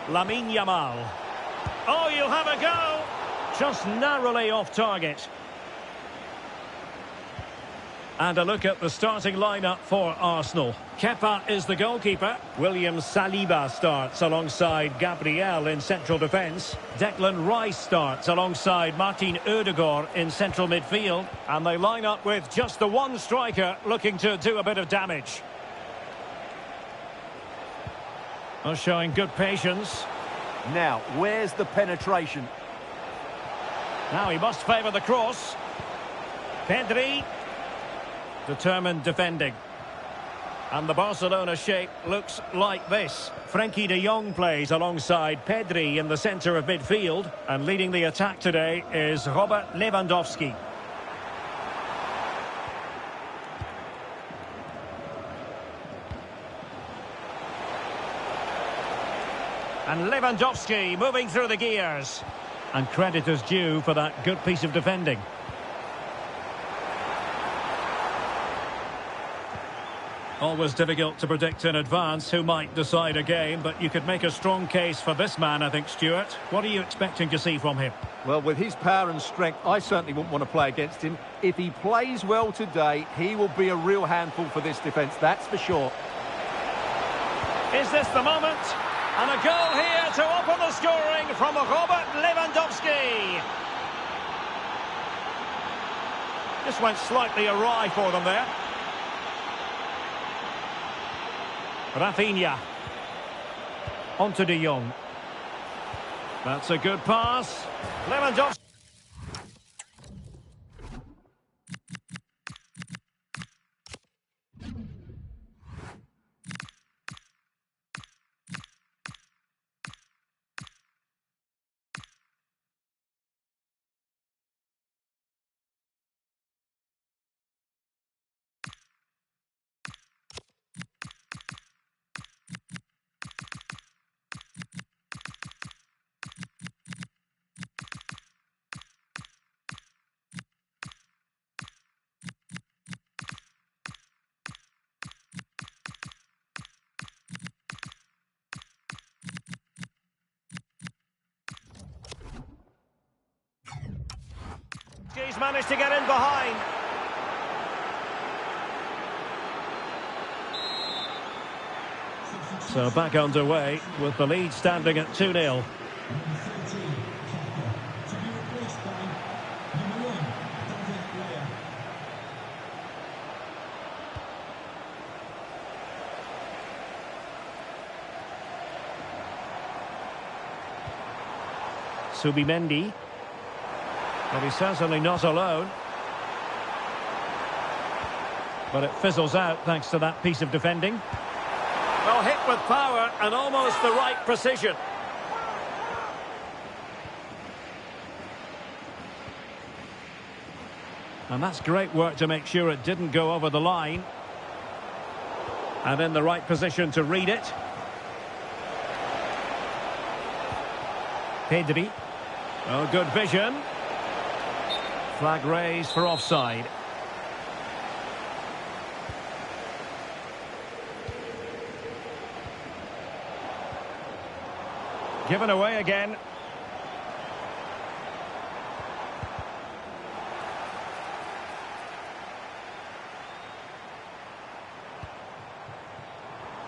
Lamine Yamal. Oh, you'll have a go! Just narrowly off target. And a look at the starting lineup for Arsenal. Kepa is the goalkeeper. William Saliba starts alongside Gabriel in central defence. Declan Rice starts alongside Martin Ødegaard in central midfield. And they line up with just the one striker looking to do a bit of damage. Well, showing good patience. Now, where's the penetration? Now he must favour the cross. Pedri. Determined defending. And the Barcelona shape looks like this. Frenkie de Jong plays alongside Pedri in the centre of midfield. And leading the attack today is Robert Lewandowski. And Lewandowski moving through the gears. And credit is due for that good piece of defending. Always difficult to predict in advance who might decide a game, but you could make a strong case for this man, I think, Stuart. What are you expecting to see from him? Well, with his power and strength, I certainly wouldn't want to play against him. If he plays well today, he will be a real handful for this defence, that's for sure. Is this the moment? And a goal here to open the scoring from Robert Lewandowski. Just went slightly awry for them there. Rafinha. Onto de Jong. That's a good pass. Lewandowski. He's managed to get in behind. So back underway with the lead standing at 2-0. Subimendi. But he's certainly not alone. But it fizzles out thanks to that piece of defending. Well, hit with power and almost the right precision. And that's great work to make sure it didn't go over the line. And in the right position to read it. Pedri. Oh, good vision. Flag raised for offside. Given away again.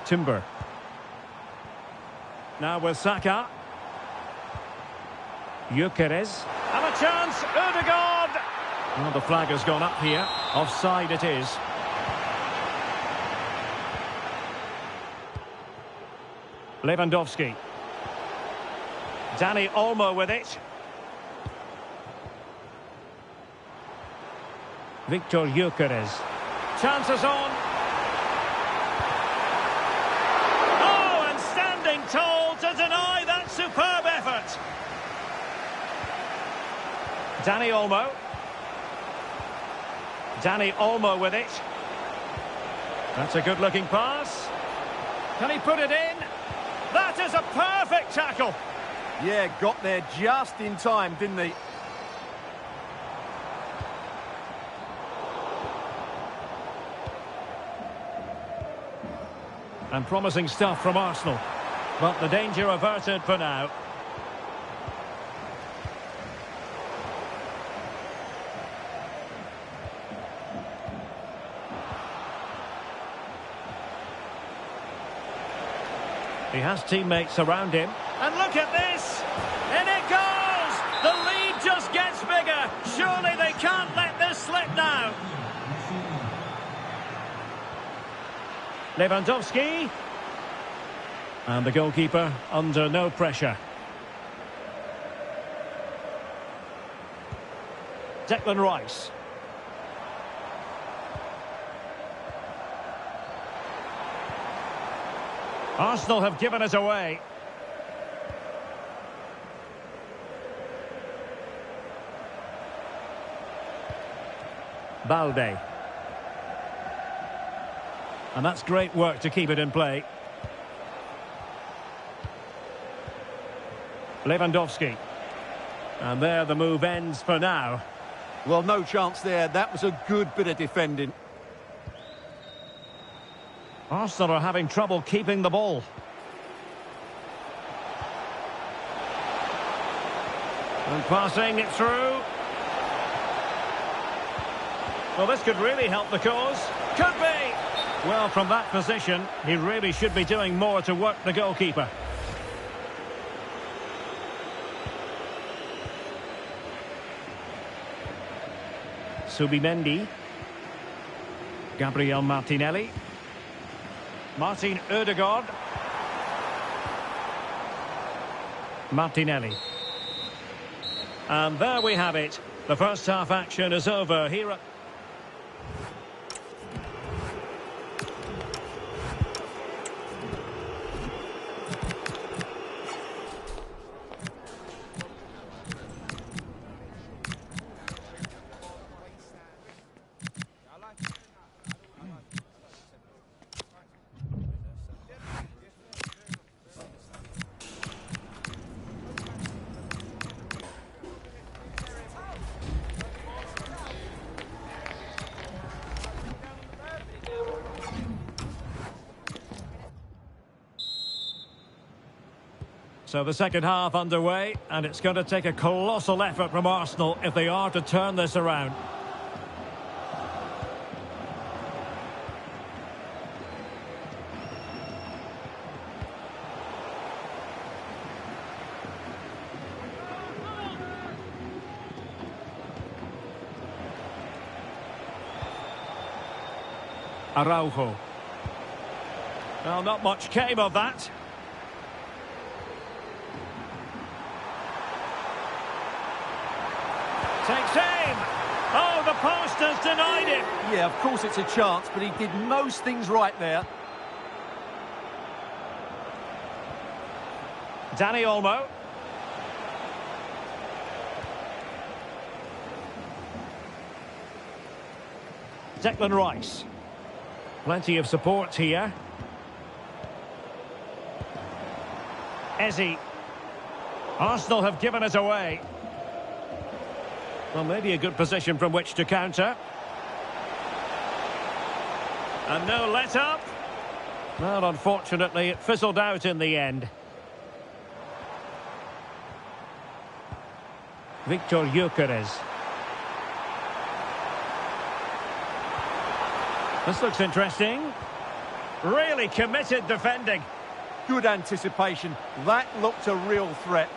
Timber. Now with Saka. Gyökeres. And a chance. Ødegaard. Well, the flag has gone up here. Offside it is. Lewandowski. Dani Olmo with it. Victor Gyökeres. Chances on. Oh, and standing tall to deny that superb effort. Dani Olmo. Dani Olmo with it. That's a good-looking pass. Can he put it in? That is a perfect tackle. Yeah, got there just in time, didn't he? And promising stuff from Arsenal. But the danger averted for now. He has teammates around him. And look at this! In it goes! The lead just gets bigger. Surely they can't let this slip now. Lewandowski. And the goalkeeper under no pressure. Declan Rice. Arsenal have given it away. Balde. And that's great work to keep it in play. Lewandowski. And there the move ends for now. Well, no chance there. That was a good bit of defending. Arsenal are having trouble keeping the ball. And passing it through. Well, this could really help the cause. Could be! Well, from that position, he really should be doing more to work the goalkeeper. Subimendi. Gabriel Martinelli. Martin Ødegaard. Martinelli. And there we have it. The first half action is over here. So the second half underway, and it's going to take a colossal effort from Arsenal if they are to turn this around. Araujo. Well, not much came of that. Takes aim. Oh, the post has denied it. Yeah, of course it's a chance, but he did most things right there. Dani Olmo. Declan Rice. Plenty of support here. Eze. Arsenal have given it away. Well, maybe a good position from which to counter. And no let-up. Well, unfortunately, it fizzled out in the end. Victor Gyökeres. This looks interesting. Really committed defending. Good anticipation. That looked a real threat.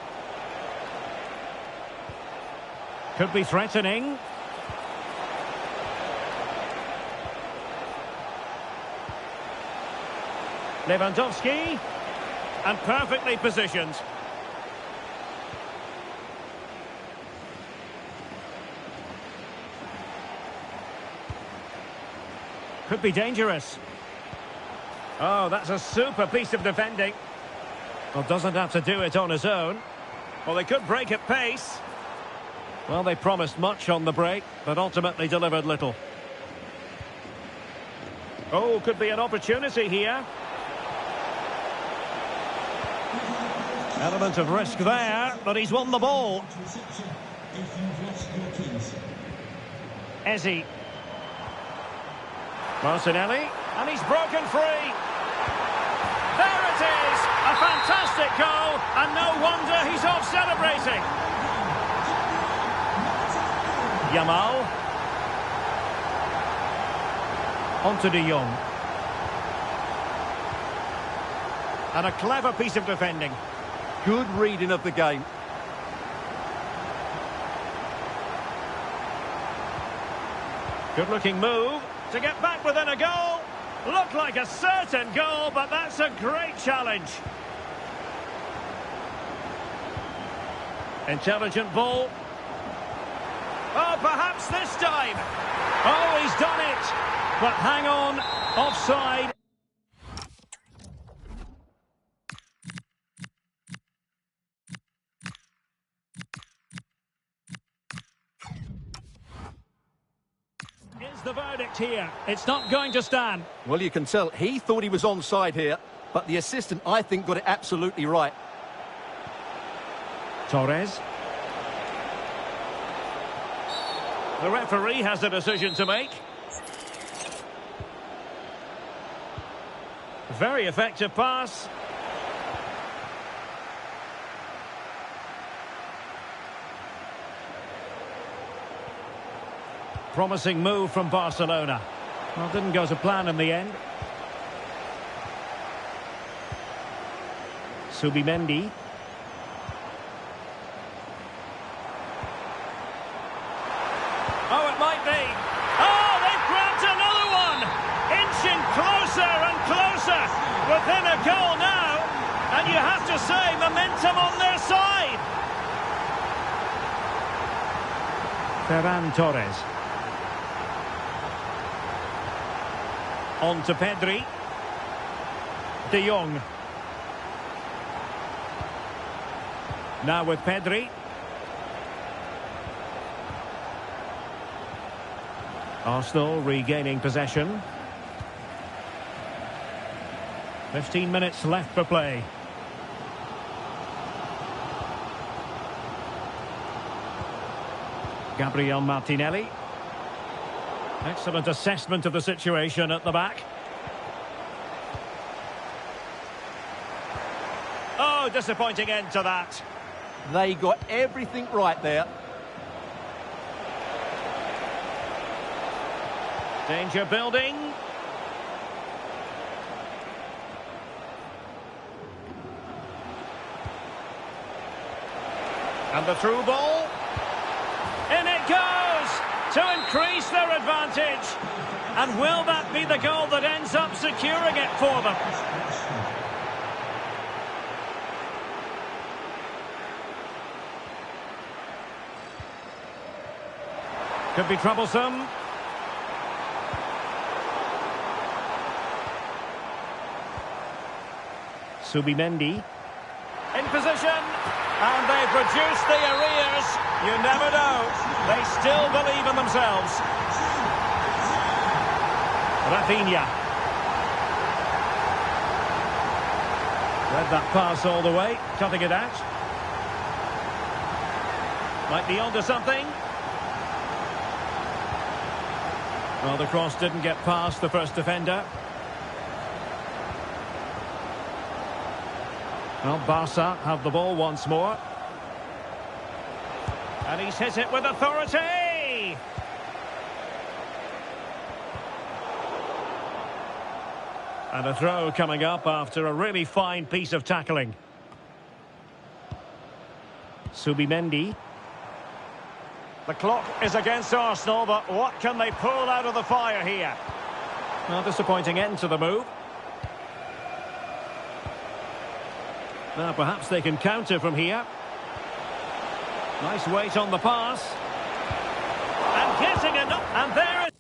Could be threatening. Lewandowski. And perfectly positioned. Could be dangerous. Oh, that's a super piece of defending. Well, doesn't have to do it on his own. Well, they could break at pace. Well, they promised much on the break, but ultimately delivered little. Oh, could be an opportunity here. Element of risk there, but he's won the ball. Ezzy. Martinelli, and he's broken free. There it is! A fantastic goal, and no wonder he's off celebrating. Yamal. On to De Jong. And a clever piece of defending. Good reading of the game. Good-looking move to get back within a goal. Looked like a certain goal, but that's a great challenge. Intelligent ball. Oh, perhaps this time. Oh, he's done it. But hang on, offside. Is the verdict here? It's not going to stand. Well, you can tell he thought he was onside here, but the assistant, I think, got it absolutely right. Torres. The referee has a decision to make. Very effective pass. Promising move from Barcelona. Well, didn't go to plan in the end. Subimendi. Oh, it might be. Oh, they've grabbed another one. Inching closer and closer. Within a goal now. And you have to say, momentum on their side. Ferran Torres. On to Pedri. De Jong. Now with Pedri. Arsenal regaining possession. 15 minutes left for play. Gabriel Martinelli. Excellent assessment of the situation at the back. Oh, disappointing end to that. They got everything right there. Danger building. And the through ball. In it goes to increase their advantage. And will that be the goal that ends up securing it for them? Could be troublesome. Subimendi. In position. And they've reduced the arrears. You never know. They still believe in themselves. Rafinha. Read that pass all the way. Cutting it out. Might be onto something. Well, the cross didn't get past the first defender. Well, Barca have the ball once more. And he's hit it with authority! And a throw coming up after a really fine piece of tackling. Subimendi. The clock is against Arsenal, but what can they pull out of the fire here? Well, disappointing end to the move. Now, perhaps they can counter from here. Nice weight on the pass. And getting enough. And there it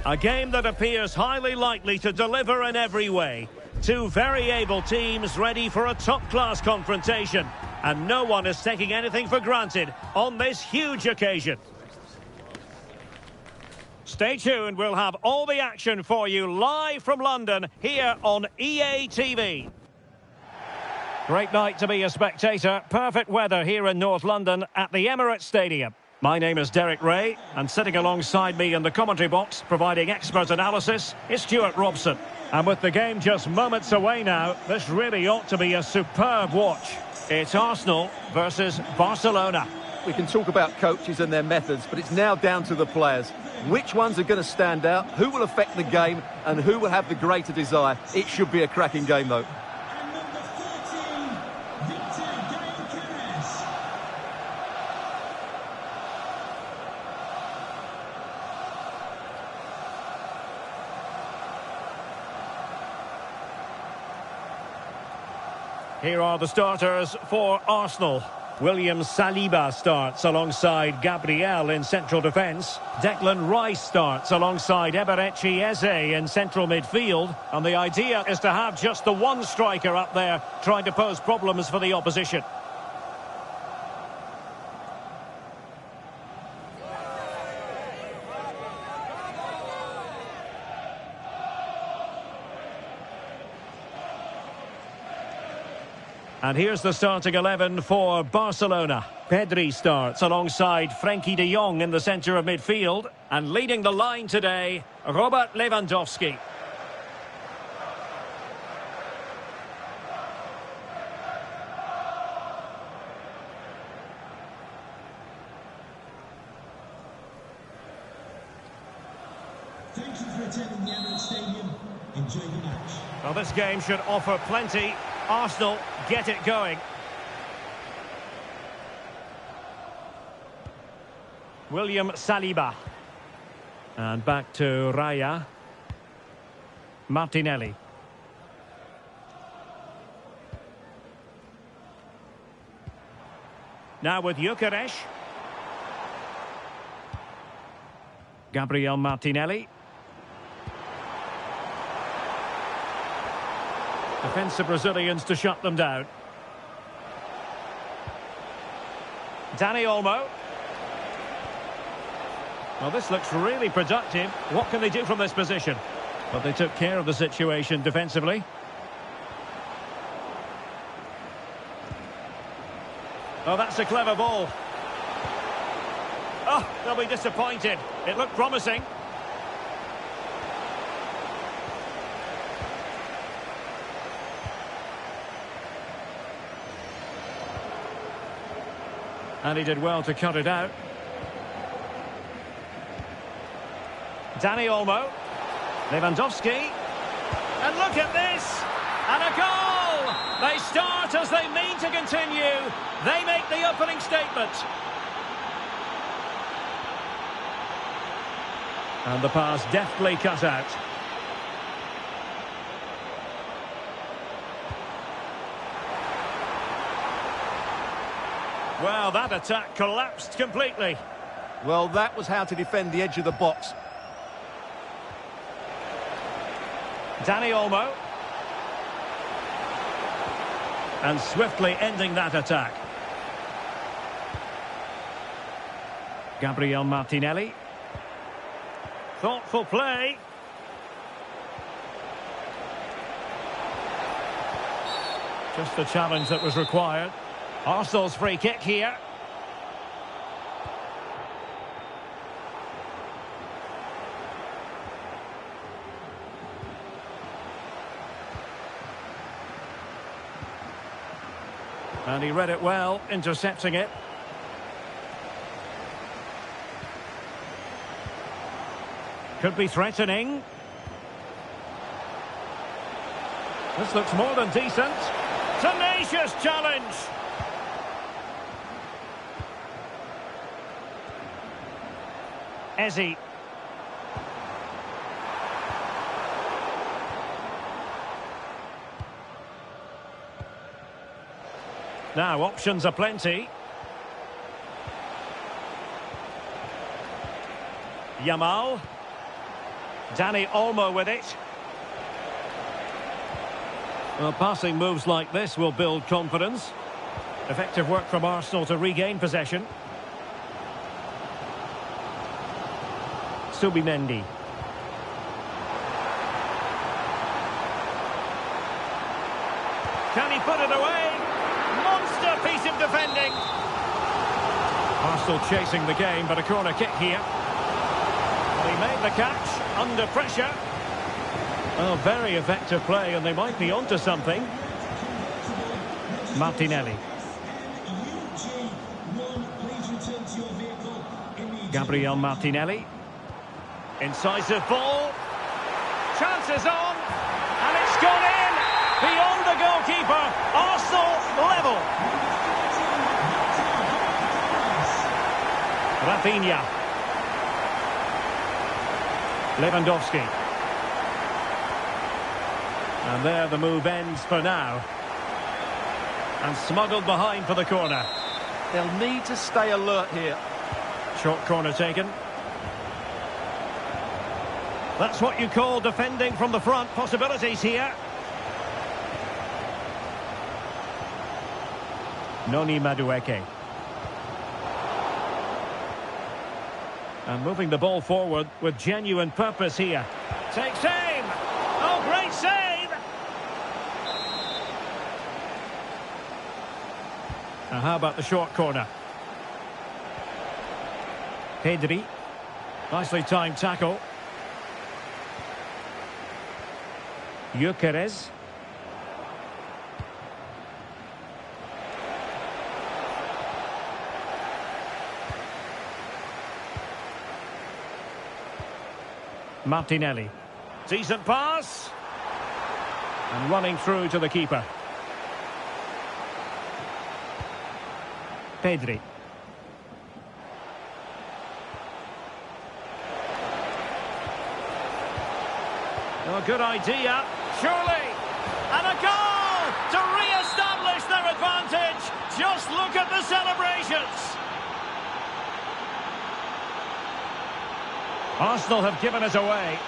A game that appears highly likely to deliver in every way. Two very able teams ready for a top-class confrontation. And no one is taking anything for granted on this huge occasion. Stay tuned, we'll have all the action for you live from London here on EA TV. Great night to be a spectator. Perfect weather here in North London at the Emirates Stadium. My name is Derek Ray, and sitting alongside me in the commentary box, providing expert analysis, is Stuart Robson. And with the game just moments away now, this really ought to be a superb watch. It's Arsenal versus Barcelona. We can talk about coaches and their methods, but it's now down to the players. Which ones are going to stand out, who will affect the game, and who will have the greater desire? It should be a cracking game, though. Here are the starters for Arsenal. William Saliba starts alongside Gabriel in central defence. Declan Rice starts alongside Eberechi Eze in central midfield. And the idea is to have just the one striker up there trying to pose problems for the opposition. And here's the starting 11 for Barcelona. Pedri starts alongside Frenkie de Jong in the centre of midfield. And leading the line today, Robert Lewandowski. Thank you for attending the Emirates Stadium. Enjoy the match. Well, this game should offer plenty. Arsenal get it going. William Saliba. And back to Raya. Martinelli. Now with Gyökeres. Gabriel Martinelli. Defensive Brazilians to shut them down. Dani Olmo. Well, this looks really productive. What can they do from this position? But they took care of the situation defensively. Oh, that's a clever ball. Oh, they'll be disappointed. It looked promising. And he did well to cut it out. Dani Olmo. Lewandowski. And look at this! And a goal! They start as they mean to continue. They make the opening statement. And the pass deftly cut out. Well, that attack collapsed completely. Well, that was how to defend the edge of the box. Dani Olmo. And swiftly ending that attack. Gabriel Martinelli. Thoughtful play. Just the challenge that was required. Arsenal's free kick here. And he read it well, intercepting it. Could be threatening. This looks more than decent. Tenacious challenge. Eze. Now, options are plenty. Yamal. Dani Olmo with it. Well, passing moves like this will build confidence. Effective work from Arsenal to regain possession. Subimendi. Can he put it away? Monster piece of defending. Arsenal chasing the game, but a corner kick here. Well, he made the catch under pressure. Oh, very effective play, and they might be onto something. Martinelli. Gabriel Martinelli. Incisive ball. Chances on. And it's gone in. Beyond the goalkeeper. Arsenal level. Rafinha. Lewandowski. And there the move ends for now. And smuggled behind for the corner. They'll need to stay alert here. Short corner taken. That's what you call defending from the front. Possibilities here. Noni Madueke. And moving the ball forward with genuine purpose here. Takes aim. Oh, great save. Now how about the short corner? Pedri. Nicely timed tackle. Gyökeres. Martinelli. Decent pass. And running through to the keeper. Pedri. Oh, good idea. Surely. And a goal to re-establish their advantage. Just look at the celebrations. Arsenal have given it away.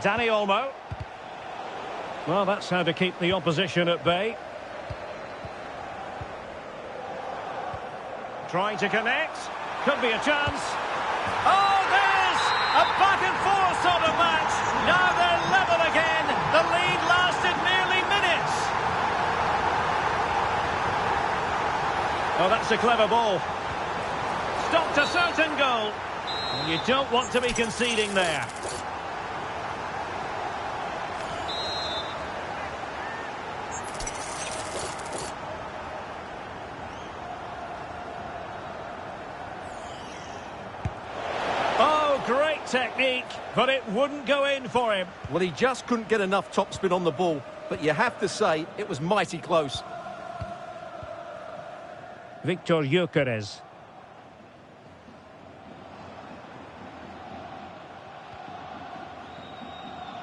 Dani Olmo. Well, that's how to keep the opposition at bay. Trying to connect. Could be a chance. Oh, there's a back and forth sort of match. Now they're level again. The lead lasted nearly minutes. Oh, that's a clever ball. Stopped a certain goal. And you don't want to be conceding there. Great technique, but it wouldn't go in for him. Well, he just couldn't get enough topspin on the ball, but you have to say it was mighty close. Victor Gyökeres.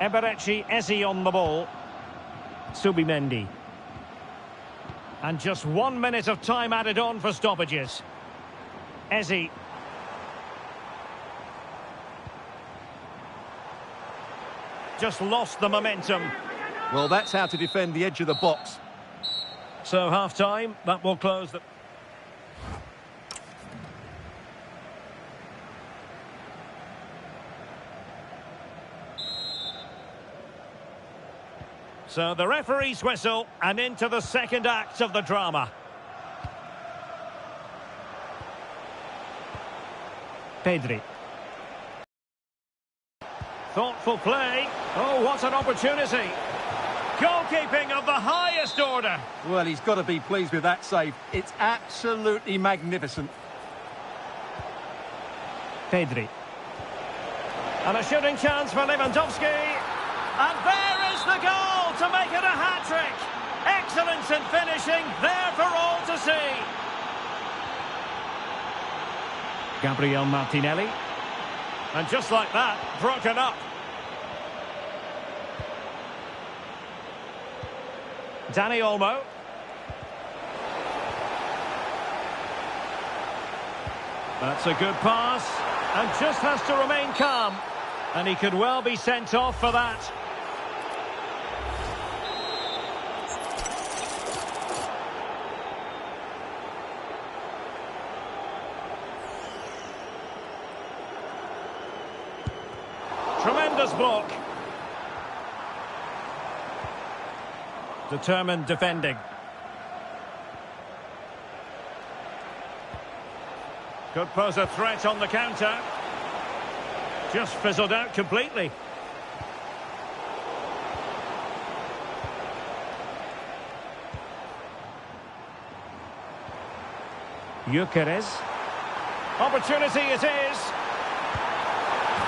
Eberechi Eze on the ball. Subimendi. And just 1 minute of time added on for stoppages. Eze. Just lost the momentum. Well, that's how to defend the edge of the box. So half-time, that will close the... So the referee's whistle, and into the second act of the drama. Pedri. Thoughtful play. Oh, what an opportunity. Goalkeeping of the highest order. Well, he's got to be pleased with that save. It's absolutely magnificent. Pedri. And a shooting chance for Lewandowski. And there is the goal to make it a hat-trick. Excellence in finishing, there for all to see. Gabriel Martinelli. And just like that, broken up. Danny Olmo. That's a good pass, and just has to remain calm. And he could well be sent off for that. Tremendous block. Determined defending. Could pose a threat on the counter. Just fizzled out completely. Gyökeres. Opportunity it is.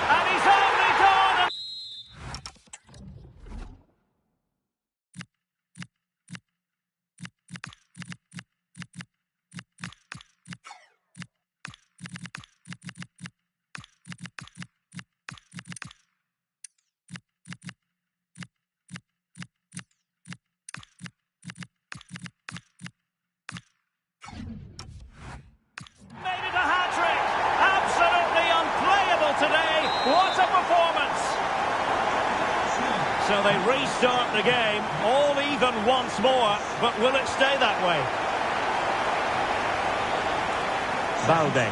And he's only gone! What a performance! So they restart the game, all even once more, but will it stay that way? Balde.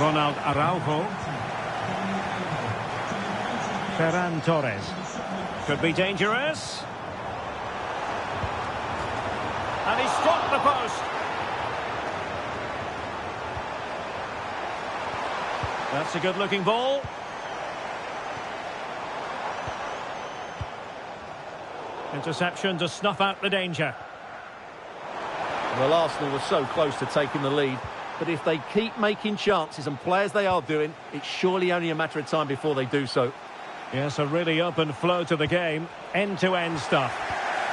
Ronald Araujo. Ferran Torres. Could be dangerous. And he struck the post. That's a good-looking ball. Interception to snuff out the danger. Well, Arsenal were so close to taking the lead, but if they keep making chances and play as they are doing, it's surely only a matter of time before they do so. Yes, a really open flow to the game, end-to-end stuff.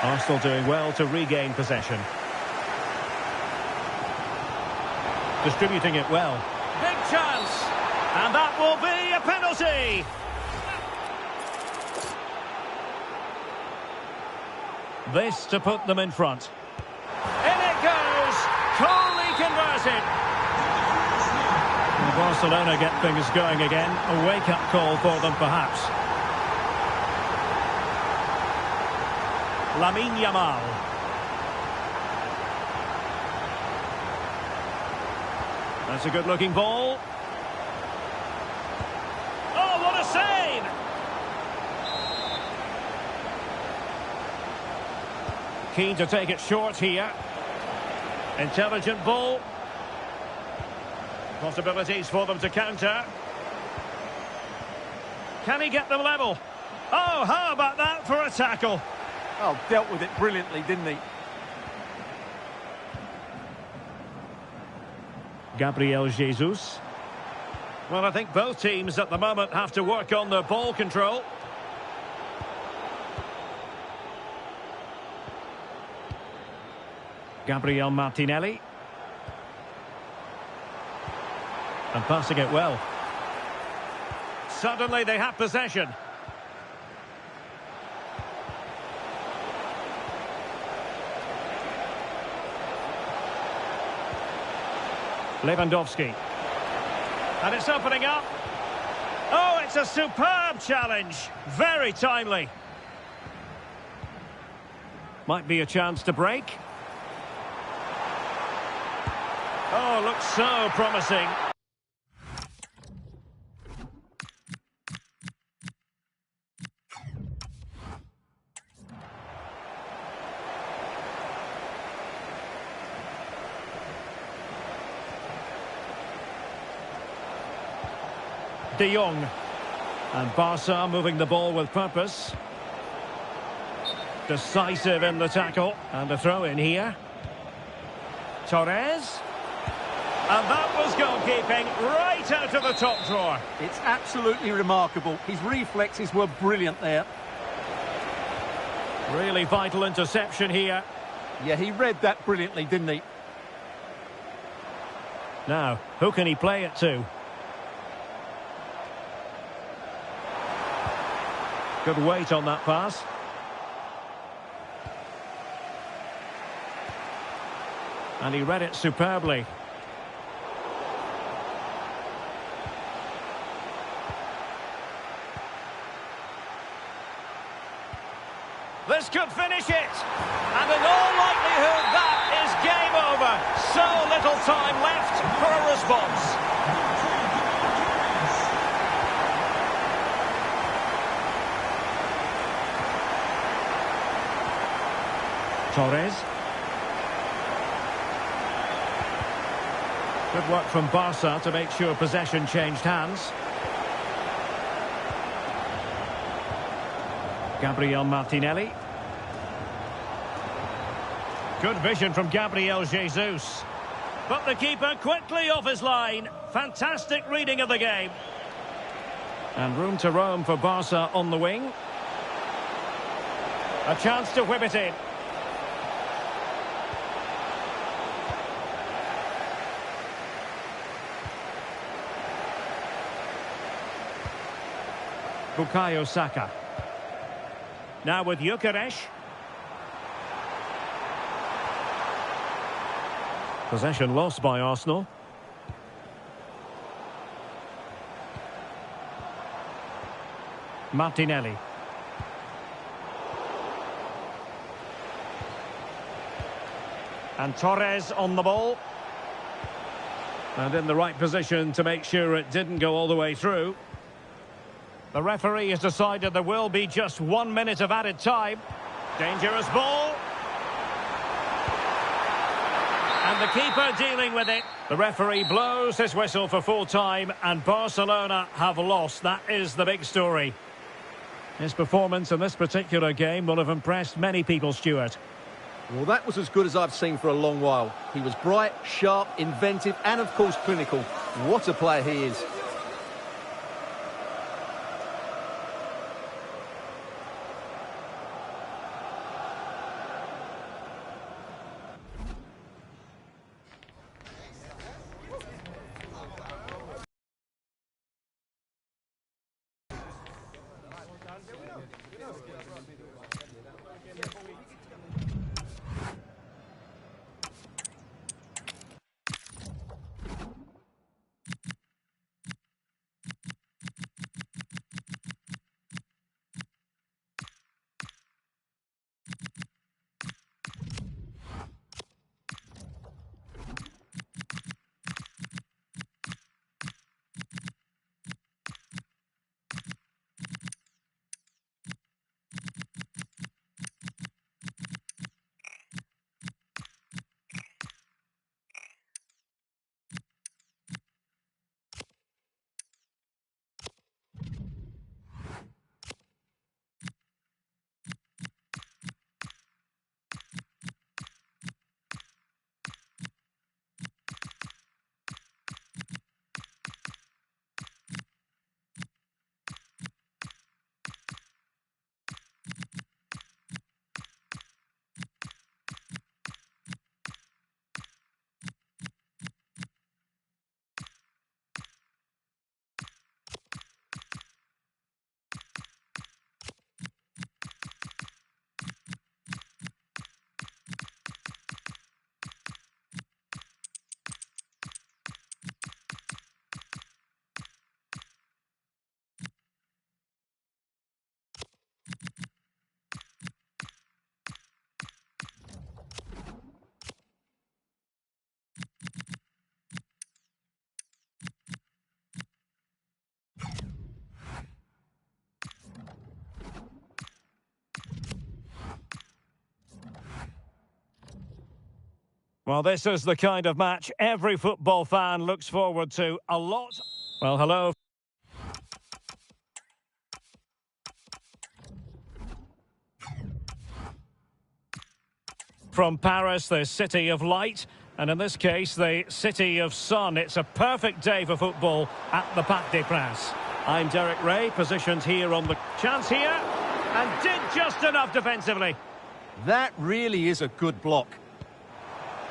Arsenal doing well to regain possession. Distributing it well. Big chance! And that will be a penalty! This to put them in front. In it goes! Coolly converted! And Barcelona get things going again. A wake-up call for them, perhaps. Lamine Yamal. That's a good-looking ball. Oh, what a save! Keen to take it short here. Intelligent ball. Possibilities for them to counter. Can he get them level? Oh, how about that for a tackle? Oh, dealt with it brilliantly, didn't he? Gabriel Jesus. Well, I think both teams at the moment have to work on their ball control. Gabriel Martinelli. And passing it well. Suddenly they have possession. Lewandowski. And it's opening up. Oh, it's a superb challenge. Very timely. Might be a chance to break. Oh, looks so promising. De Jong. And Barca moving the ball with purpose. Decisive in the tackle. And a throw in here. Torres. And that was goalkeeping right out of the top drawer. It's absolutely remarkable. His reflexes were brilliant there. Really vital interception here. Yeah, he read that brilliantly, didn't he? Now, who can he play it to? Good weight on that pass. And he read it superbly. This could finish it. And in all likelihood, that is game over. So little time left for a response. Torres. Good work from Barca to make sure possession changed hands. Gabriel Martinelli. Good vision from Gabriel Jesus. But the keeper quickly off his line. Fantastic reading of the game. And room to roam for Barca on the wing. A chance to whip it in. Bukayo Saka. Now with Gyökeres. Possession lost by Arsenal. Martinelli. And Torres on the ball. And in the right position to make sure it didn't go all the way through. The referee has decided there will be just 1 minute of added time. Dangerous ball. And the keeper dealing with it. The referee blows his whistle for full time and Barcelona have lost. That is the big story. His performance in this particular game will have impressed many people, Stuart. Well, that was as good as I've seen for a long while. He was bright, sharp, inventive and, of course, clinical. What a player he is. Well, this is the kind of match every football fan looks forward to a lot. Well, hello. From Paris, the city of light, and in this case, the city of sun. It's a perfect day for football at the Parc des Princes. I'm Derek Ray, positioned here on the chance here, and did just enough defensively. That really is a good block.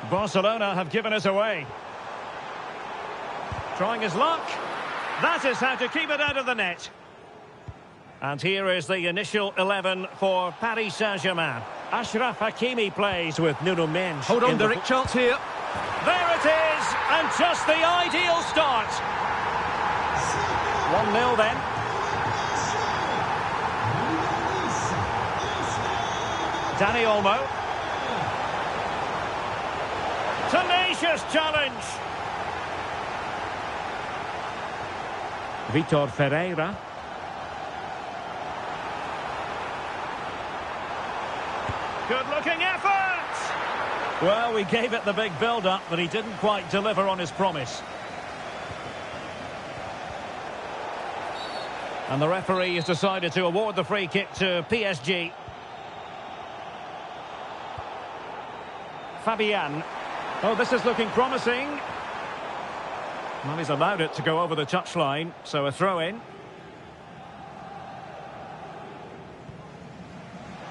Barcelona have given us away. Trying his luck. That is how to keep it out of the net. And here is the initial 11 for Paris Saint-Germain. Achraf Hakimi plays with Nuno Mendes. Hold on, Derek, chance here. There it is, and just the ideal start. 1-0 then. Dani Olmo. Tenacious challenge. Vitor Ferreira. Good-looking effort! Well, we gave it the big build-up, but he didn't quite deliver on his promise. And the referee has decided to award the free kick to PSG. Fabian. Oh, this is looking promising. Well, he's allowed it to go over the touchline, so a throw-in.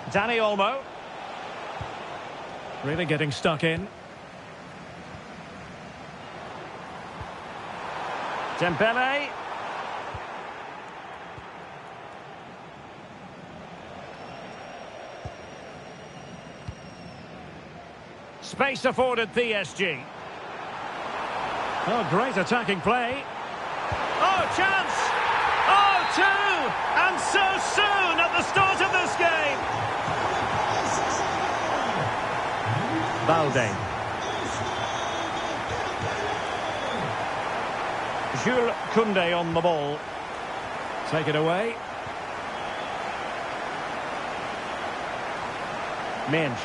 Dani Olmo. Really getting stuck in. Dembele. Space afforded PSG. Oh, great attacking play. Oh, chance! Oh, two! And so soon at the start of this game! Balde. Jules Koundé on the ball. Take it away. Minge.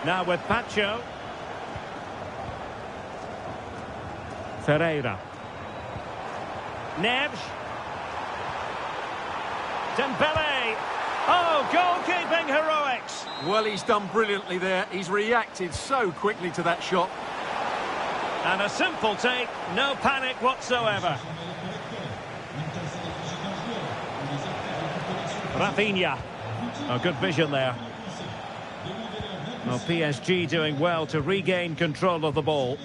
Now with Pacho. Ferreira. Neves. Dembele. Oh, goalkeeping heroics. Well, he's done brilliantly there. He's reacted so quickly to that shot. And a simple take, no panic whatsoever. Rafinha. Oh, good vision there. Well, PSG doing well to regain control of the ball.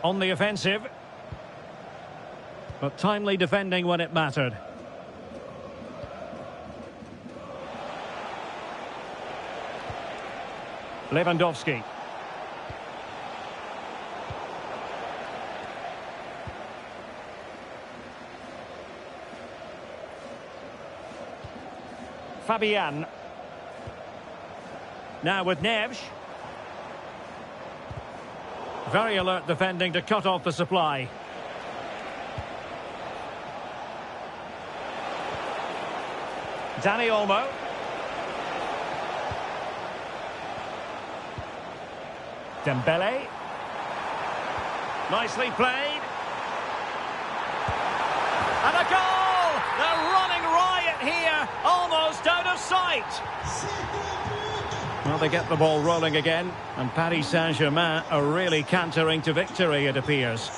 On the offensive. But timely defending when it mattered. Lewandowski. Fabian. Now with Neves. Very alert defending to cut off the supply. Dani Olmo. Dembele. Nicely played. And a goal! They're running riot here, almost out of sight. Well, they get the ball rolling again, and Paris Saint-Germain are really cantering to victory, it appears.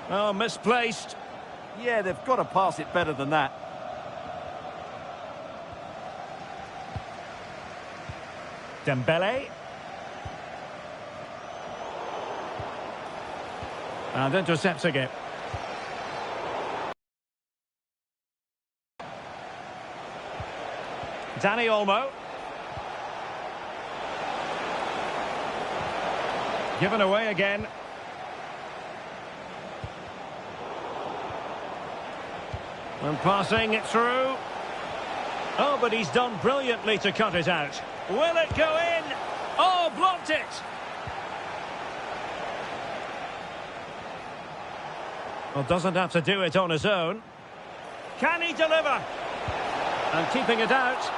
Oh, misplaced. Yeah, they've got to pass it better than that. Dembele. And intercepting it. Dani Olmo. Given away again. And passing it through. Oh, but he's done brilliantly to cut it out. Will it go in? Oh, blocked it. Well, doesn't have to do it on his own. Can he deliver? And keeping it out.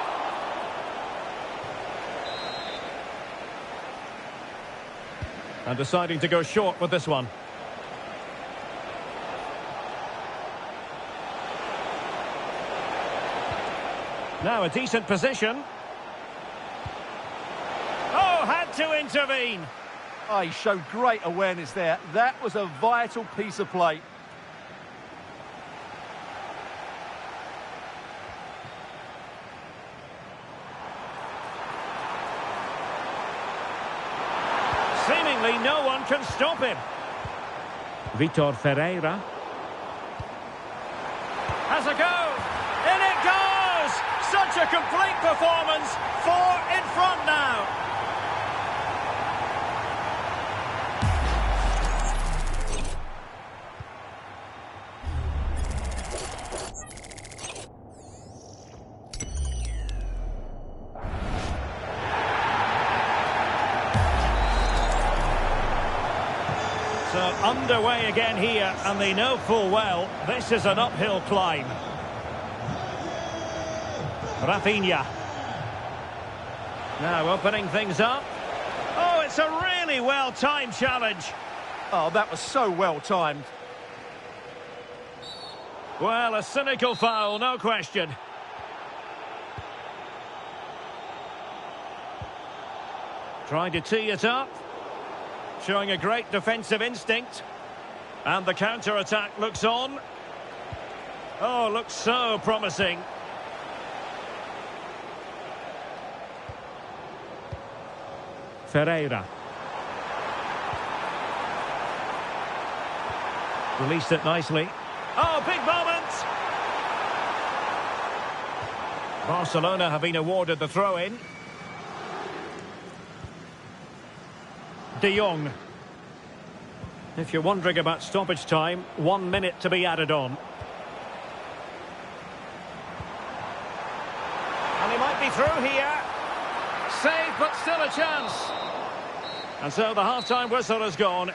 And deciding to go short with this one. Now a decent position. Oh, had to intervene. Oh, he showed great awareness there. That was a vital piece of play. Seemingly no one can stop him. Vitor Ferreira. Has a go. In it goes! Such a complete performance. 4 in front now. So underway again here, and they know full well this is an uphill climb. Rafinha. Now opening things up. Oh, it's a really well-timed challenge. Oh, that was so well timed. Well, a cynical foul, no question. Trying to tee it up. Showing a great defensive instinct. And the counter-attack looks on. Oh, looks so promising. Ferreira. Released it nicely. Oh, big moment! Barcelona have been awarded the throw-in. De Jong. If you're wondering about stoppage time, 1 minute to be added on. And he might be through here. Save, but still a chance. And so the half-time whistle has gone.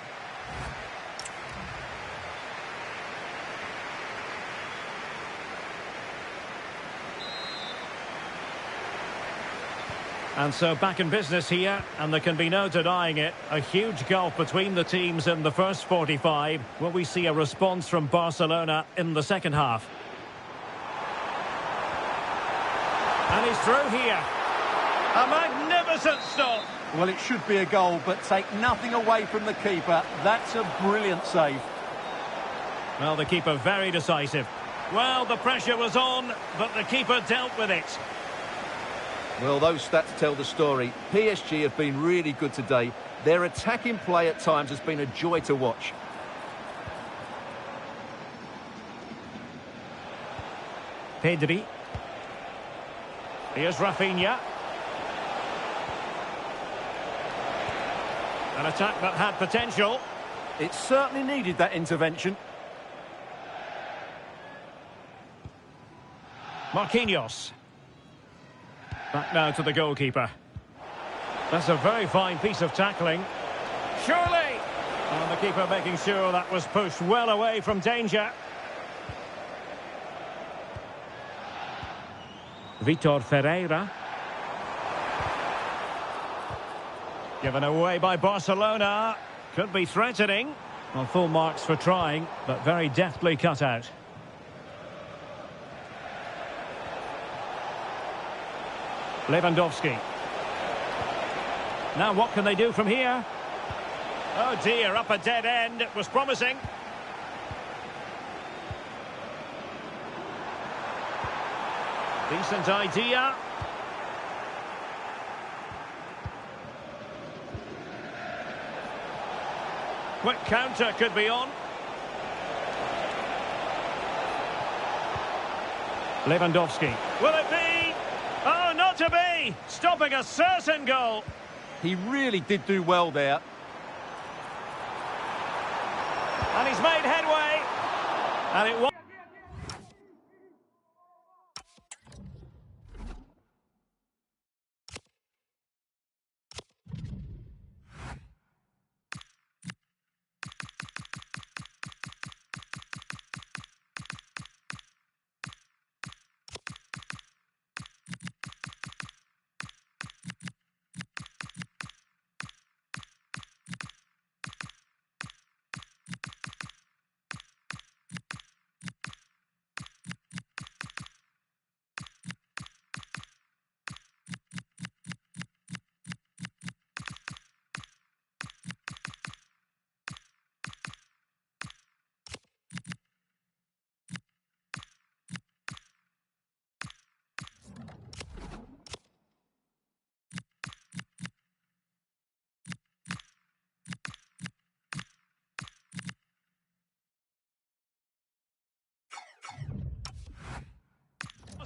And so back in business here, and there can be no denying it. A huge gulf between the teams in the first 45. Will we see a response from Barcelona in the second half? And he's through here. A magnificent stop. Well, it should be a goal, but take nothing away from the keeper. That's a brilliant save. Well, the keeper very decisive. Well, the pressure was on, but the keeper dealt with it. Well, those stats tell the story. PSG have been really good today. Their attacking play at times has been a joy to watch. Pedri. Here's Rafinha. An attack that had potential. It certainly needed that intervention. Marquinhos. Back now to the goalkeeper. That's a very fine piece of tackling. Surely! And the keeper making sure that was pushed well away from danger. Vitor Ferreira. Given away by Barcelona. Could be threatening. Well, full marks for trying, but very deftly cut out. Lewandowski. Now what can they do from here? Oh dear, up a dead end. It was promising. Decent idea. Quick counter could be on. Lewandowski. Will it be? Oh, not to be! Stopping a certain goal. He really did do well there. And he's made headway. And it was...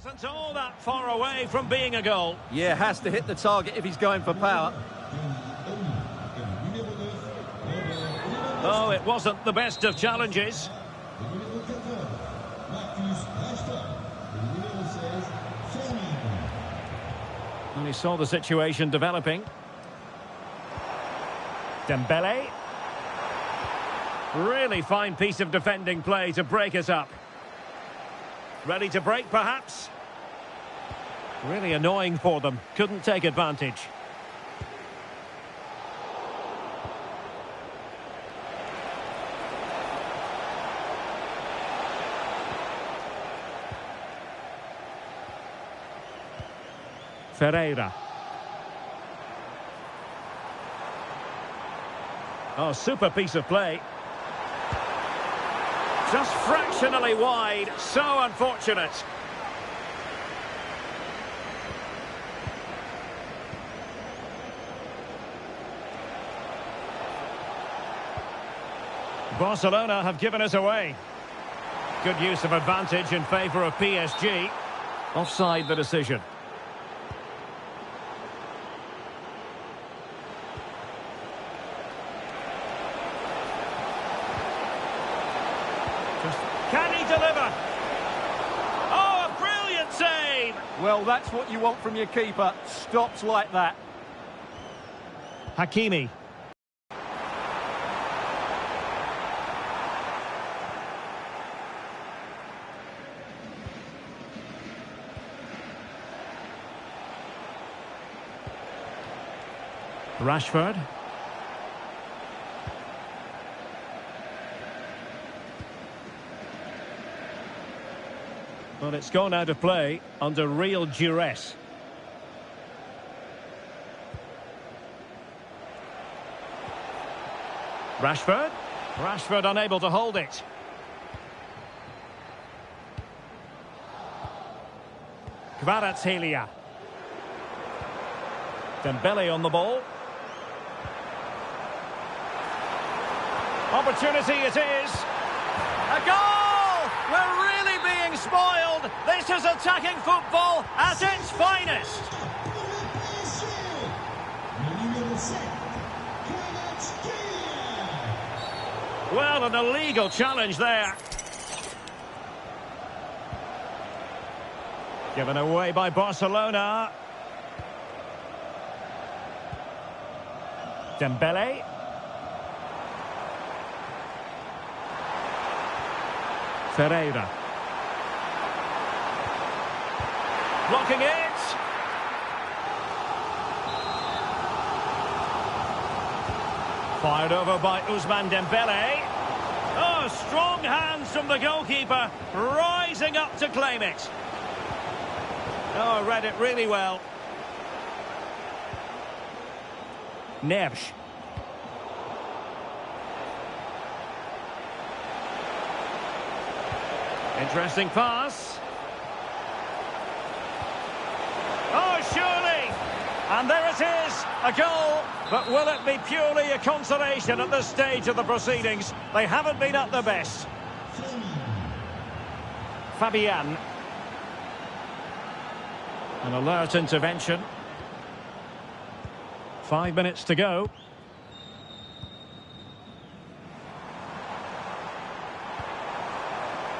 Wasn't all that far away from being a goal. Yeah, has to hit the target if he's going for power. Oh, it wasn't the best of challenges. And he saw the situation developing. Dembele. Really fine piece of defending play to break us up. Ready to break, perhaps? Really annoying for them. Couldn't take advantage. Ferreira. Oh, super piece of play. Just fractionally wide. So unfortunate. Barcelona have given us away. Good use of advantage in favour of PSG. Offside the decision. Can he deliver? Oh, a brilliant save! Well, that's what you want from your keeper. Stops like that. Hakimi. Rashford. Well, it's gone out of play under real duress. Rashford. Rashford unable to hold it. Kvaratskhelia. Dembele on the ball. Opportunity it is. A goal! We're really being spoiled. This is attacking football at its finest. Well, an illegal challenge there. Given away by Barcelona. Dembele. Ferreira. Blocking it. Fired over by Ousmane Dembele. Oh, strong hands from the goalkeeper, rising up to claim it. Oh, read it really well. Neves. Interesting pass. Oh, surely! And there it is, a goal. But will it be purely a consolation at this stage of the proceedings? They haven't been at their best. Fabian. An alert intervention. 5 minutes to go.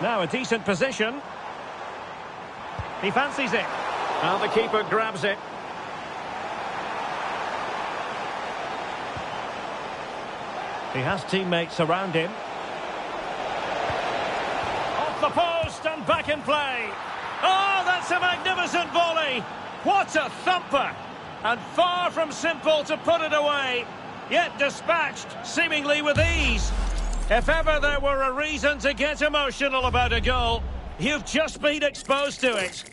Now a decent position. He fancies it. And the keeper grabs it. He has teammates around him. Off the post and back in play. Oh, that's a magnificent volley. What a thumper. And far from simple to put it away. Yet dispatched seemingly with ease. If ever there were a reason to get emotional about a goal, you've just been exposed to it.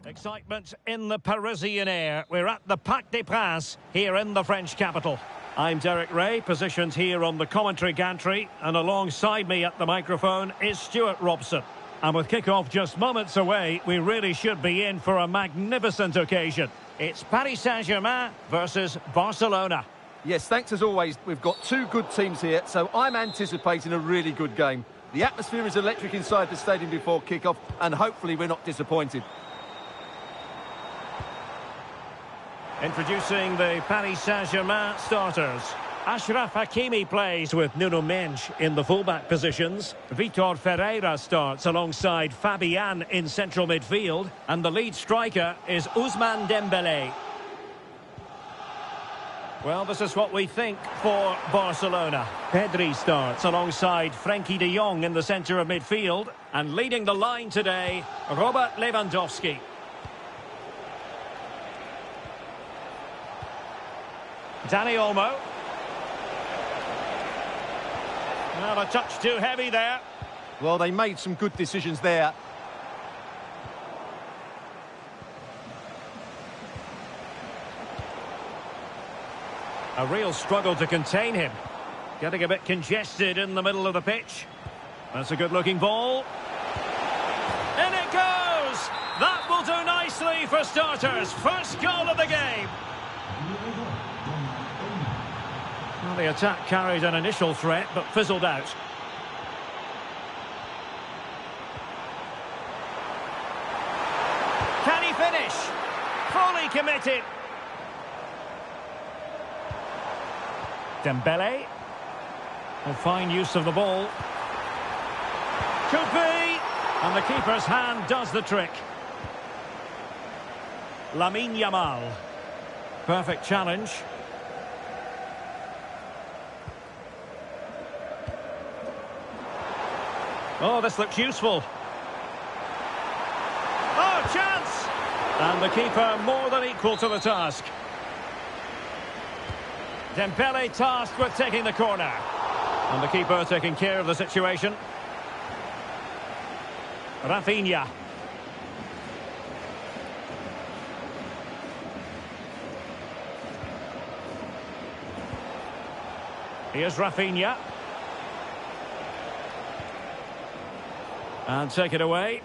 Excitement in the Parisian air. We're at the Parc des Princes here in the French capital. I'm Derek Ray, positioned here on the commentary gantry, and alongside me at the microphone is Stuart Robson. And with kick-off just moments away, we really should be in for a magnificent occasion. It's Paris Saint-Germain versus Barcelona. Yes, thanks as always. We've got two good teams here, so I'm anticipating a really good game. The atmosphere is electric inside the stadium before kick-off, and hopefully we're not disappointed. Introducing the Paris Saint-Germain starters. Achraf Hakimi plays with Nuno Mendes in the fullback positions. Vitor Ferreira starts alongside Fabian in central midfield. And the lead striker is Ousmane Dembélé. Well, this is what we think for Barcelona. Pedri starts alongside Frenkie de Jong in the centre of midfield. And leading the line today, Robert Lewandowski. Dani Olmo. Well, a touch too heavy there. Well, they made some good decisions there. A real struggle to contain him. Getting a bit congested in the middle of the pitch. That's a good-looking ball. In it goes! That will do nicely for starters. First goal of the game. Well, the attack carried an initial threat, but fizzled out. Can he finish? Fully committed. Dembele. A fine use of the ball. Could be. And the keeper's hand does the trick. Lamine Yamal. Perfect challenge. Oh, this looks useful. Oh, chance! And the keeper more than equal to the task. Dembele tasked with taking the corner. And the keeper taking care of the situation. Rafinha. Here's Rafinha. And take it away.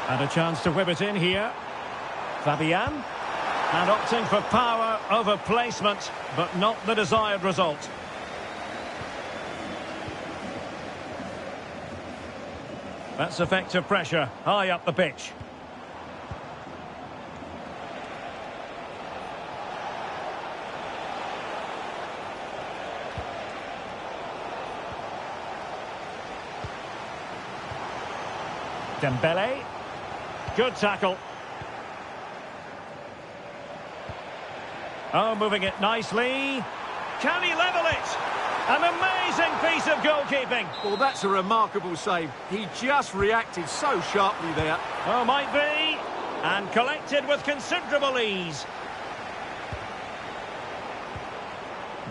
And a chance to whip it in here. Fabian. And opting for power over placement, but not the desired result. That's effective pressure, high up the pitch. Dembele. Good tackle. Oh, moving it nicely. Can he level it? An amazing piece of goalkeeping. Well, that's a remarkable save. He just reacted so sharply there. Oh, might be. And collected with considerable ease.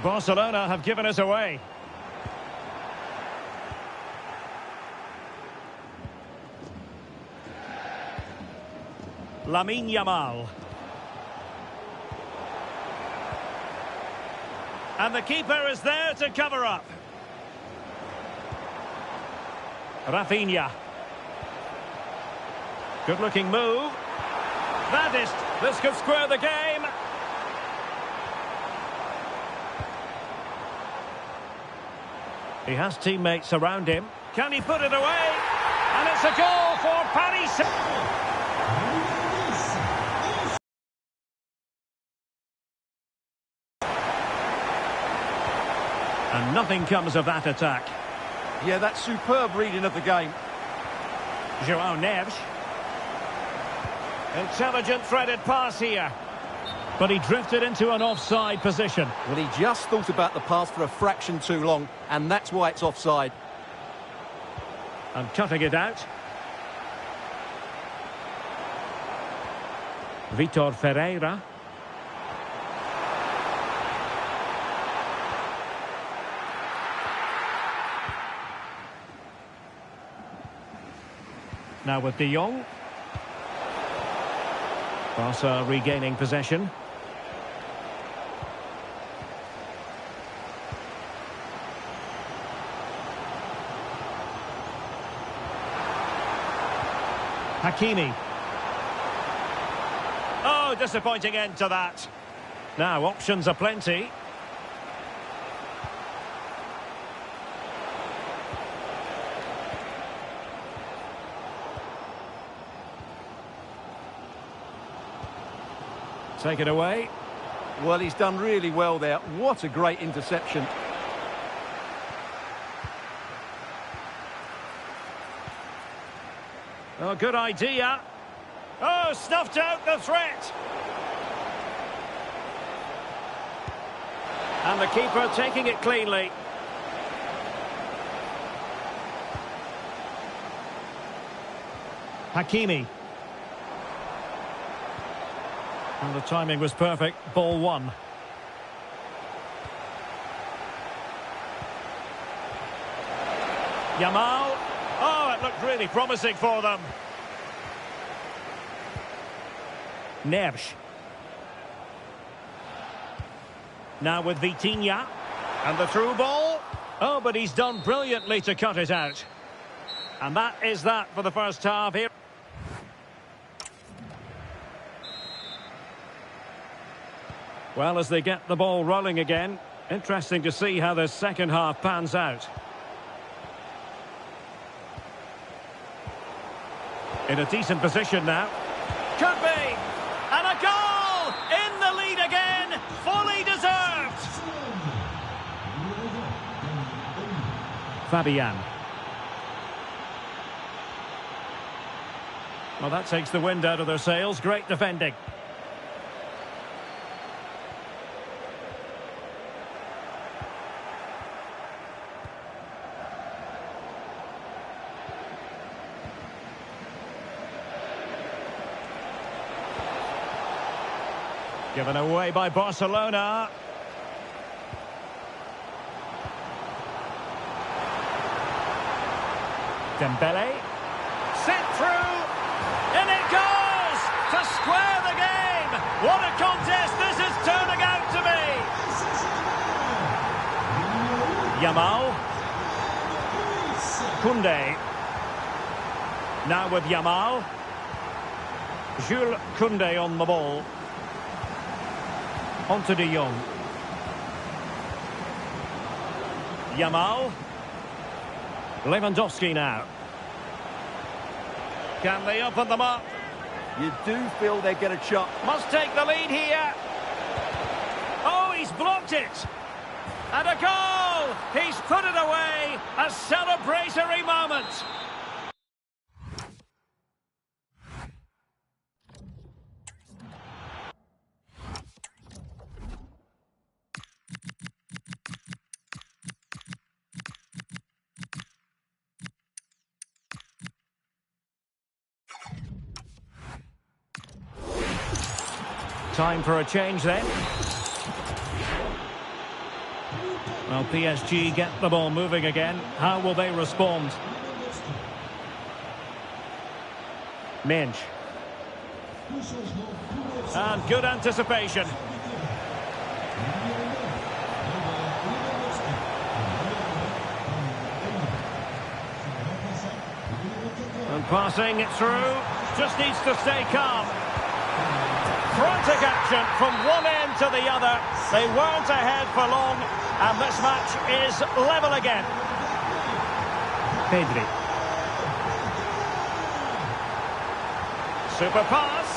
Barcelona have given us away. Lamine Yamal. And the keeper is there to cover up. Rafinha. Good-looking move. This could square the game. He has teammates around him. Can he put it away? And it's a goal for Paris. And nothing comes of that attack. Yeah, that's superb reading of the game. João Neves. Intelligent threaded pass here. But he drifted into an offside position. Well, he just thought about the pass for a fraction too long, and that's why it's offside. And cutting it out. Vitor Ferreira. Now with de Jong. Barca regaining possession. Hakimi. Oh, disappointing end to that. Now, options are plenty. Take it away. Well, he's done really well there. What a great interception. Oh, good idea. Oh, snuffed out the threat. And the keeper taking it cleanly. Hakimi. And the timing was perfect. Ball one. Yamal. Oh, it looked really promising for them. Neves. Now with Vitinha. And the through ball. Oh, but he's done brilliantly to cut it out. And that is that for the first half here. Well, as they get the ball rolling again, interesting to see how the second half pans out. In a decent position now. Could be! And a goal! In the lead again! Fully deserved! Fabian. Well, that takes the wind out of their sails. Great defending. Given away by Barcelona. Dembele. Sent through. In it goes! To square the game! What a contest this is turning out to be! Yamal. Koundé. Now with Yamal. Jules Koundé on the ball. Onto De Jong. Yamal. Lewandowski now. Can they open them up? You do feel they get a shot. Must take the lead here. Oh, he's blocked it. And a goal! He's put it away. A celebratory moment. Time for a change then. Well, PSG get the ball moving again. How will they respond? Minge. And good anticipation. And passing it through. Just needs to stay calm. Frantic action from one end to the other. They weren't ahead for long, and this match is level again. Pedri. Super pass.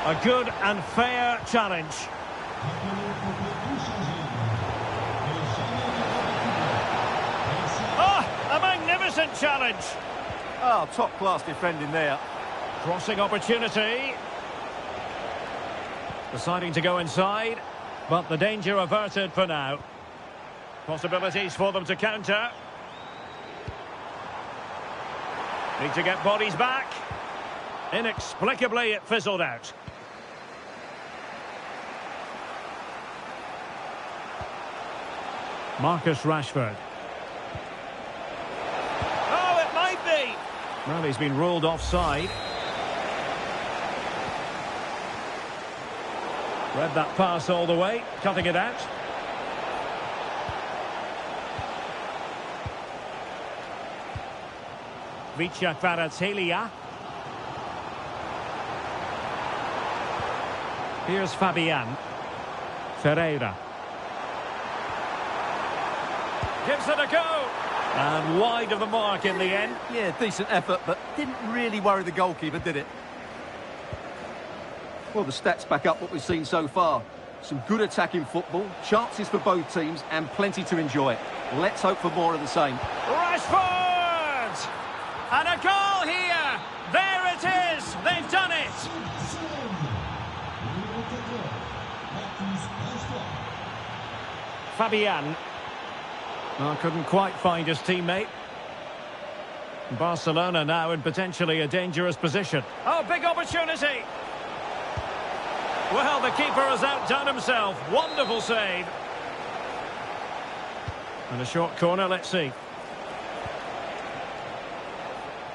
A good and fair challenge. Oh, a magnificent challenge. Oh, top-class defending there. Crossing opportunity. Deciding to go inside, but the danger averted for now. Possibilities for them to counter. Need to get bodies back. Inexplicably, it fizzled out. Marcus Rashford. Oh, it might be. Well, he's been ruled offside. Read that pass all the way, cutting it out. Vicha Kvaratskhelia. Here's Fabian. Ferreira. Gives it a go. And wide of the mark in the end. Yeah, decent effort, but didn't really worry the goalkeeper, did it? Well, the stats back up what we've seen so far. Some good attacking football, chances for both teams, and plenty to enjoy. Let's hope for more of the same. Rashford! And a goal here! There it is! They've done it! Fabian. Oh, couldn't quite find his teammate. Barcelona now in potentially a dangerous position. Oh, big opportunity! Well, the keeper has outdone himself. Wonderful save. And a short corner, let's see.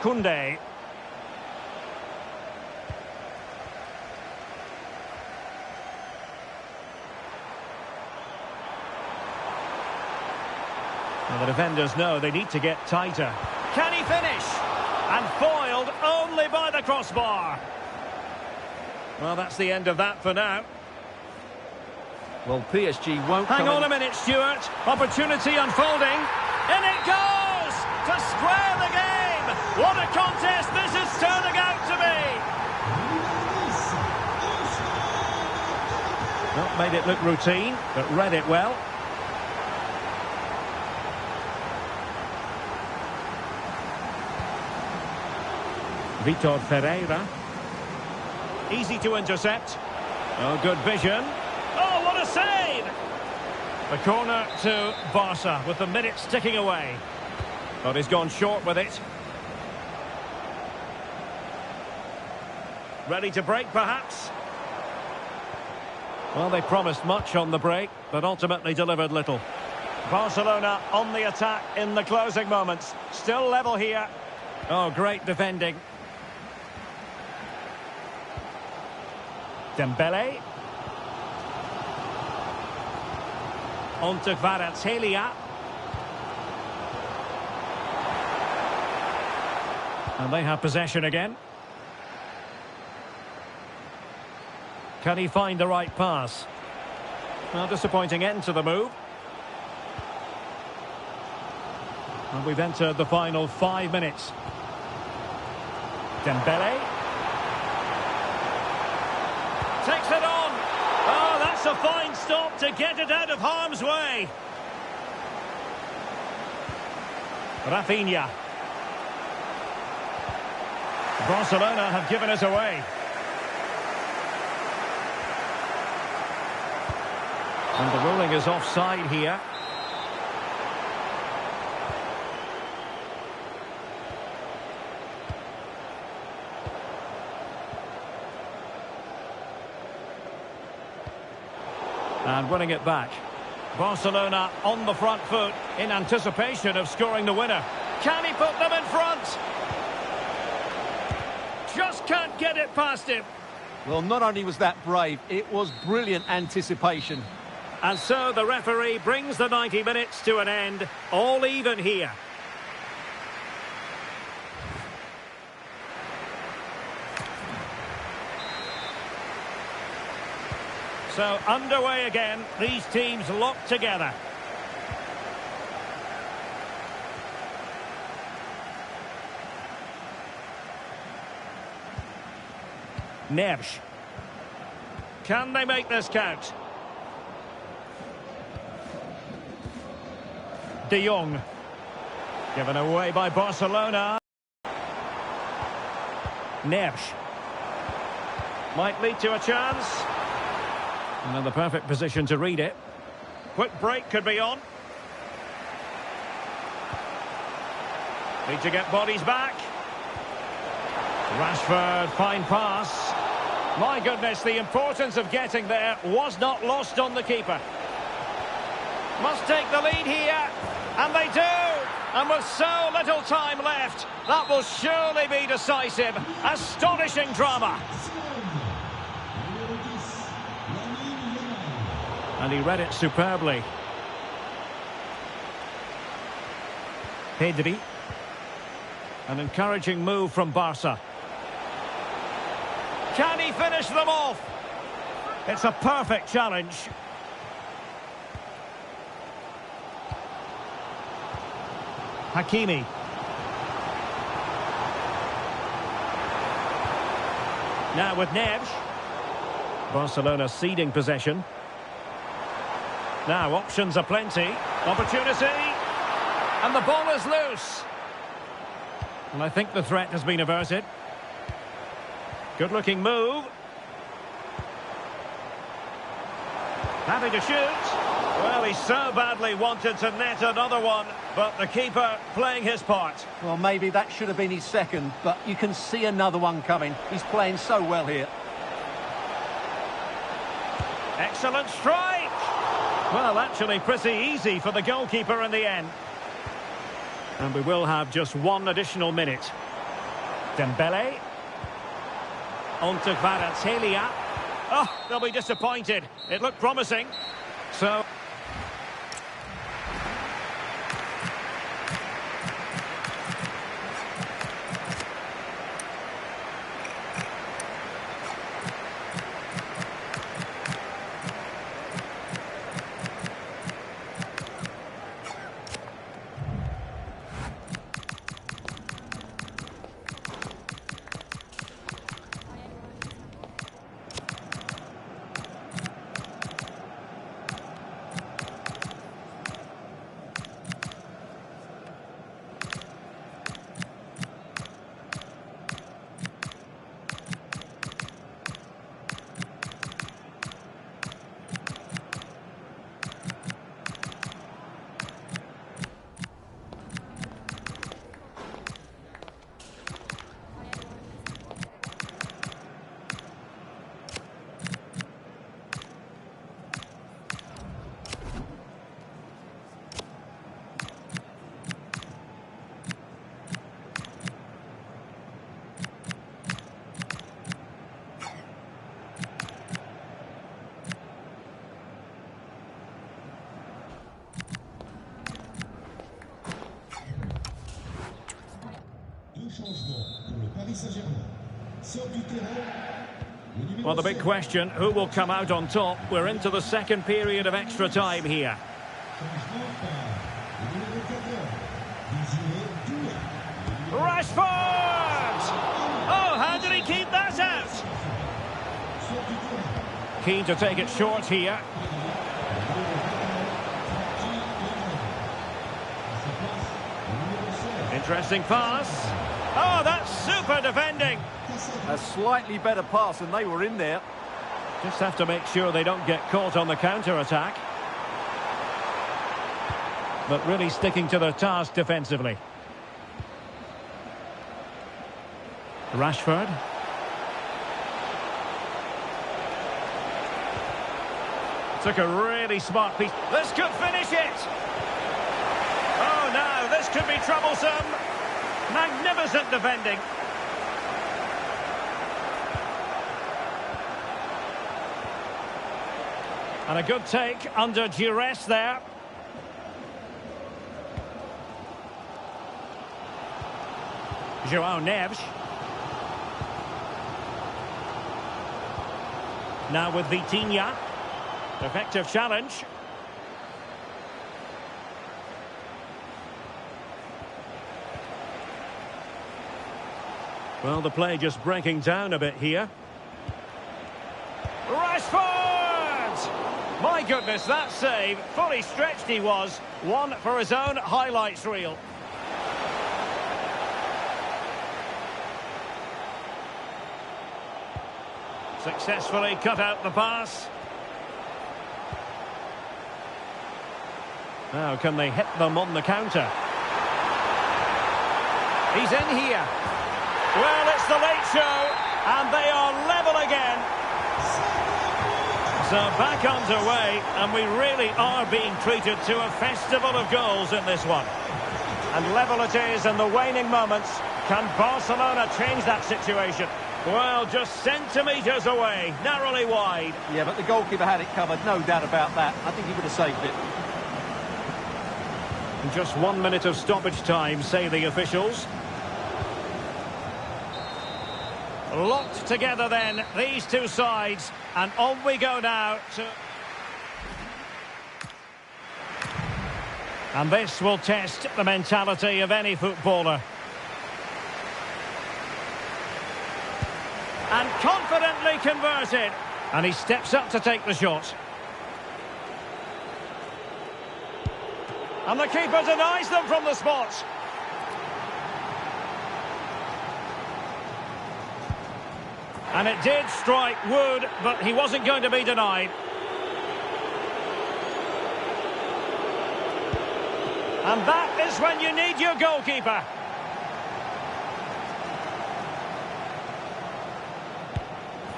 Koundé. Well, the defenders know they need to get tighter. Can he finish? And foiled only by the crossbar. Well, that's the end of that for now. Well, PSG won't Hang on a minute, Stuart. Opportunity unfolding. In it goes! To square the game! What a contest this is turning out to be! Well, made it look routine, but read it well. Vitor Ferreira. Easy to intercept. Oh, good vision. Oh, what a save! The corner to Barca with the minutes ticking away. But he's gone short with it. Ready to break, perhaps? Well, they promised much on the break, but ultimately delivered little. Barcelona on the attack in the closing moments. Still level here. Oh, great defending. Dembele. On to Kvaratskhelia. And they have possession again. Can he find the right pass? Well, disappointing end to the move. And we've entered the final 5 minutes. Dembele. Takes it on. Oh, that's a fine stop to get it out of harm's way. Rafinha. Barcelona have given us away. And the ruling is offside here. And winning it back. Barcelona on the front foot in anticipation of scoring the winner. Can he put them in front? Just can't get it past him. Well, not only was that brave, it was brilliant anticipation. And so the referee brings the 90 minutes to an end. All even here. So underway again, these teams locked together. Neves. Can they make this count? De Jong. Given away by Barcelona. Neves. Might lead to a chance. And in the perfect position to read it. Quick break could be on. Need to get bodies back. Rashford, fine pass. My goodness, the importance of getting there was not lost on the keeper. Must take the lead here. And they do. And with so little time left, that will surely be decisive. Astonishing drama. And he read it superbly. An encouraging move from Barca. Can he finish them off? It's a perfect challenge. Hakimi. Now with Neves. Barcelona ceding possession. Now options are plenty. Opportunity. And the ball is loose. And I think the threat has been averted. Good looking move. Having to shoot. Well, he so badly wanted to net another one, but the keeper playing his part. Well, maybe that should have been his second, but you can see another one coming. He's playing so well here. Excellent strike. Well, actually pretty easy for the goalkeeper in the end. And we will have just one additional minute. Dembele. On to Kvaratskhelia. Oh, they'll be disappointed. It looked promising. So... Well, the big question, who will come out on top? We're into the second period of extra time here. Rashford! Oh, how did he keep that out? Keen to take it short here. Interesting pass. Oh, that's super defending. A slightly better pass and they were in there. Just have to make sure they don't get caught on the counter-attack. But really sticking to their task defensively. Rashford. Took a really smart piece. This could finish it. Oh, no, this could be troublesome. Magnificent defending. And a good take under duress there. João Neves. Now with Vitinha. Effective challenge. Well, the play just breaking down a bit here. Rashford! My goodness, that save. Fully stretched he was. One for his own highlights reel. Successfully cut out the pass. Now, can they hit them on the counter? He's in here. Well, it's the late show, and they are level again. So back underway, and we really are being treated to a festival of goals in this one. And level it is in the waning moments. Can Barcelona change that situation? Well, just centimetres away, narrowly wide. Yeah, but the goalkeeper had it covered, no doubt about that. I think he would have saved it. And just 1 minute of stoppage time, say the officials. Locked together then, these two sides, and on we go now to... And this will test the mentality of any footballer. And confidently converted. And he steps up to take the shot. And the keeper denies them from the spot. And it did strike Wood, but he wasn't going to be denied. And that is when you need your goalkeeper.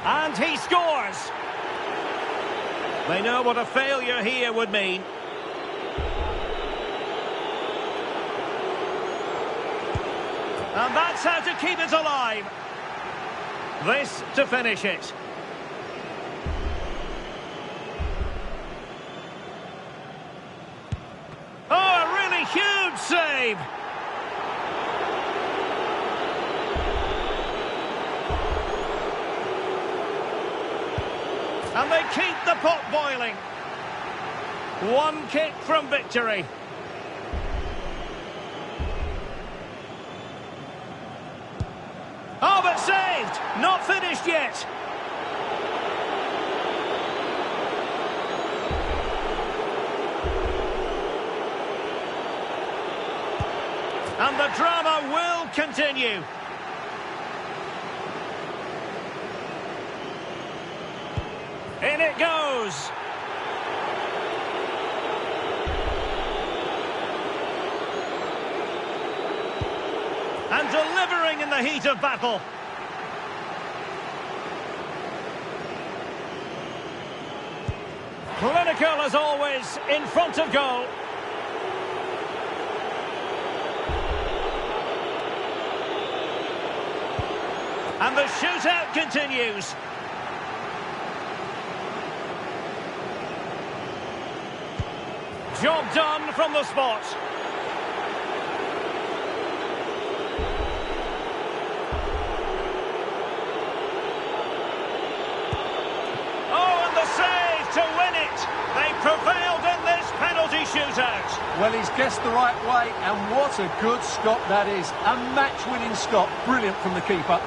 And he scores. They know what a failure here would mean. And that's how to keep it alive. This to finish it. Oh, a really huge save. And they keep the pot boiling. One kick from victory. Oh, but saved! Not finished yet. And the drama will continue. In it goes. And delivering in the heat of battle. Clinical as always, in front of goal. And the shootout continues. Job done from the spot. Oh, and the save to win it. They prevailed in this penalty shootout. Well, he's guessed the right way, and what a good stop that is. A match-winning stop. Brilliant from the keeper.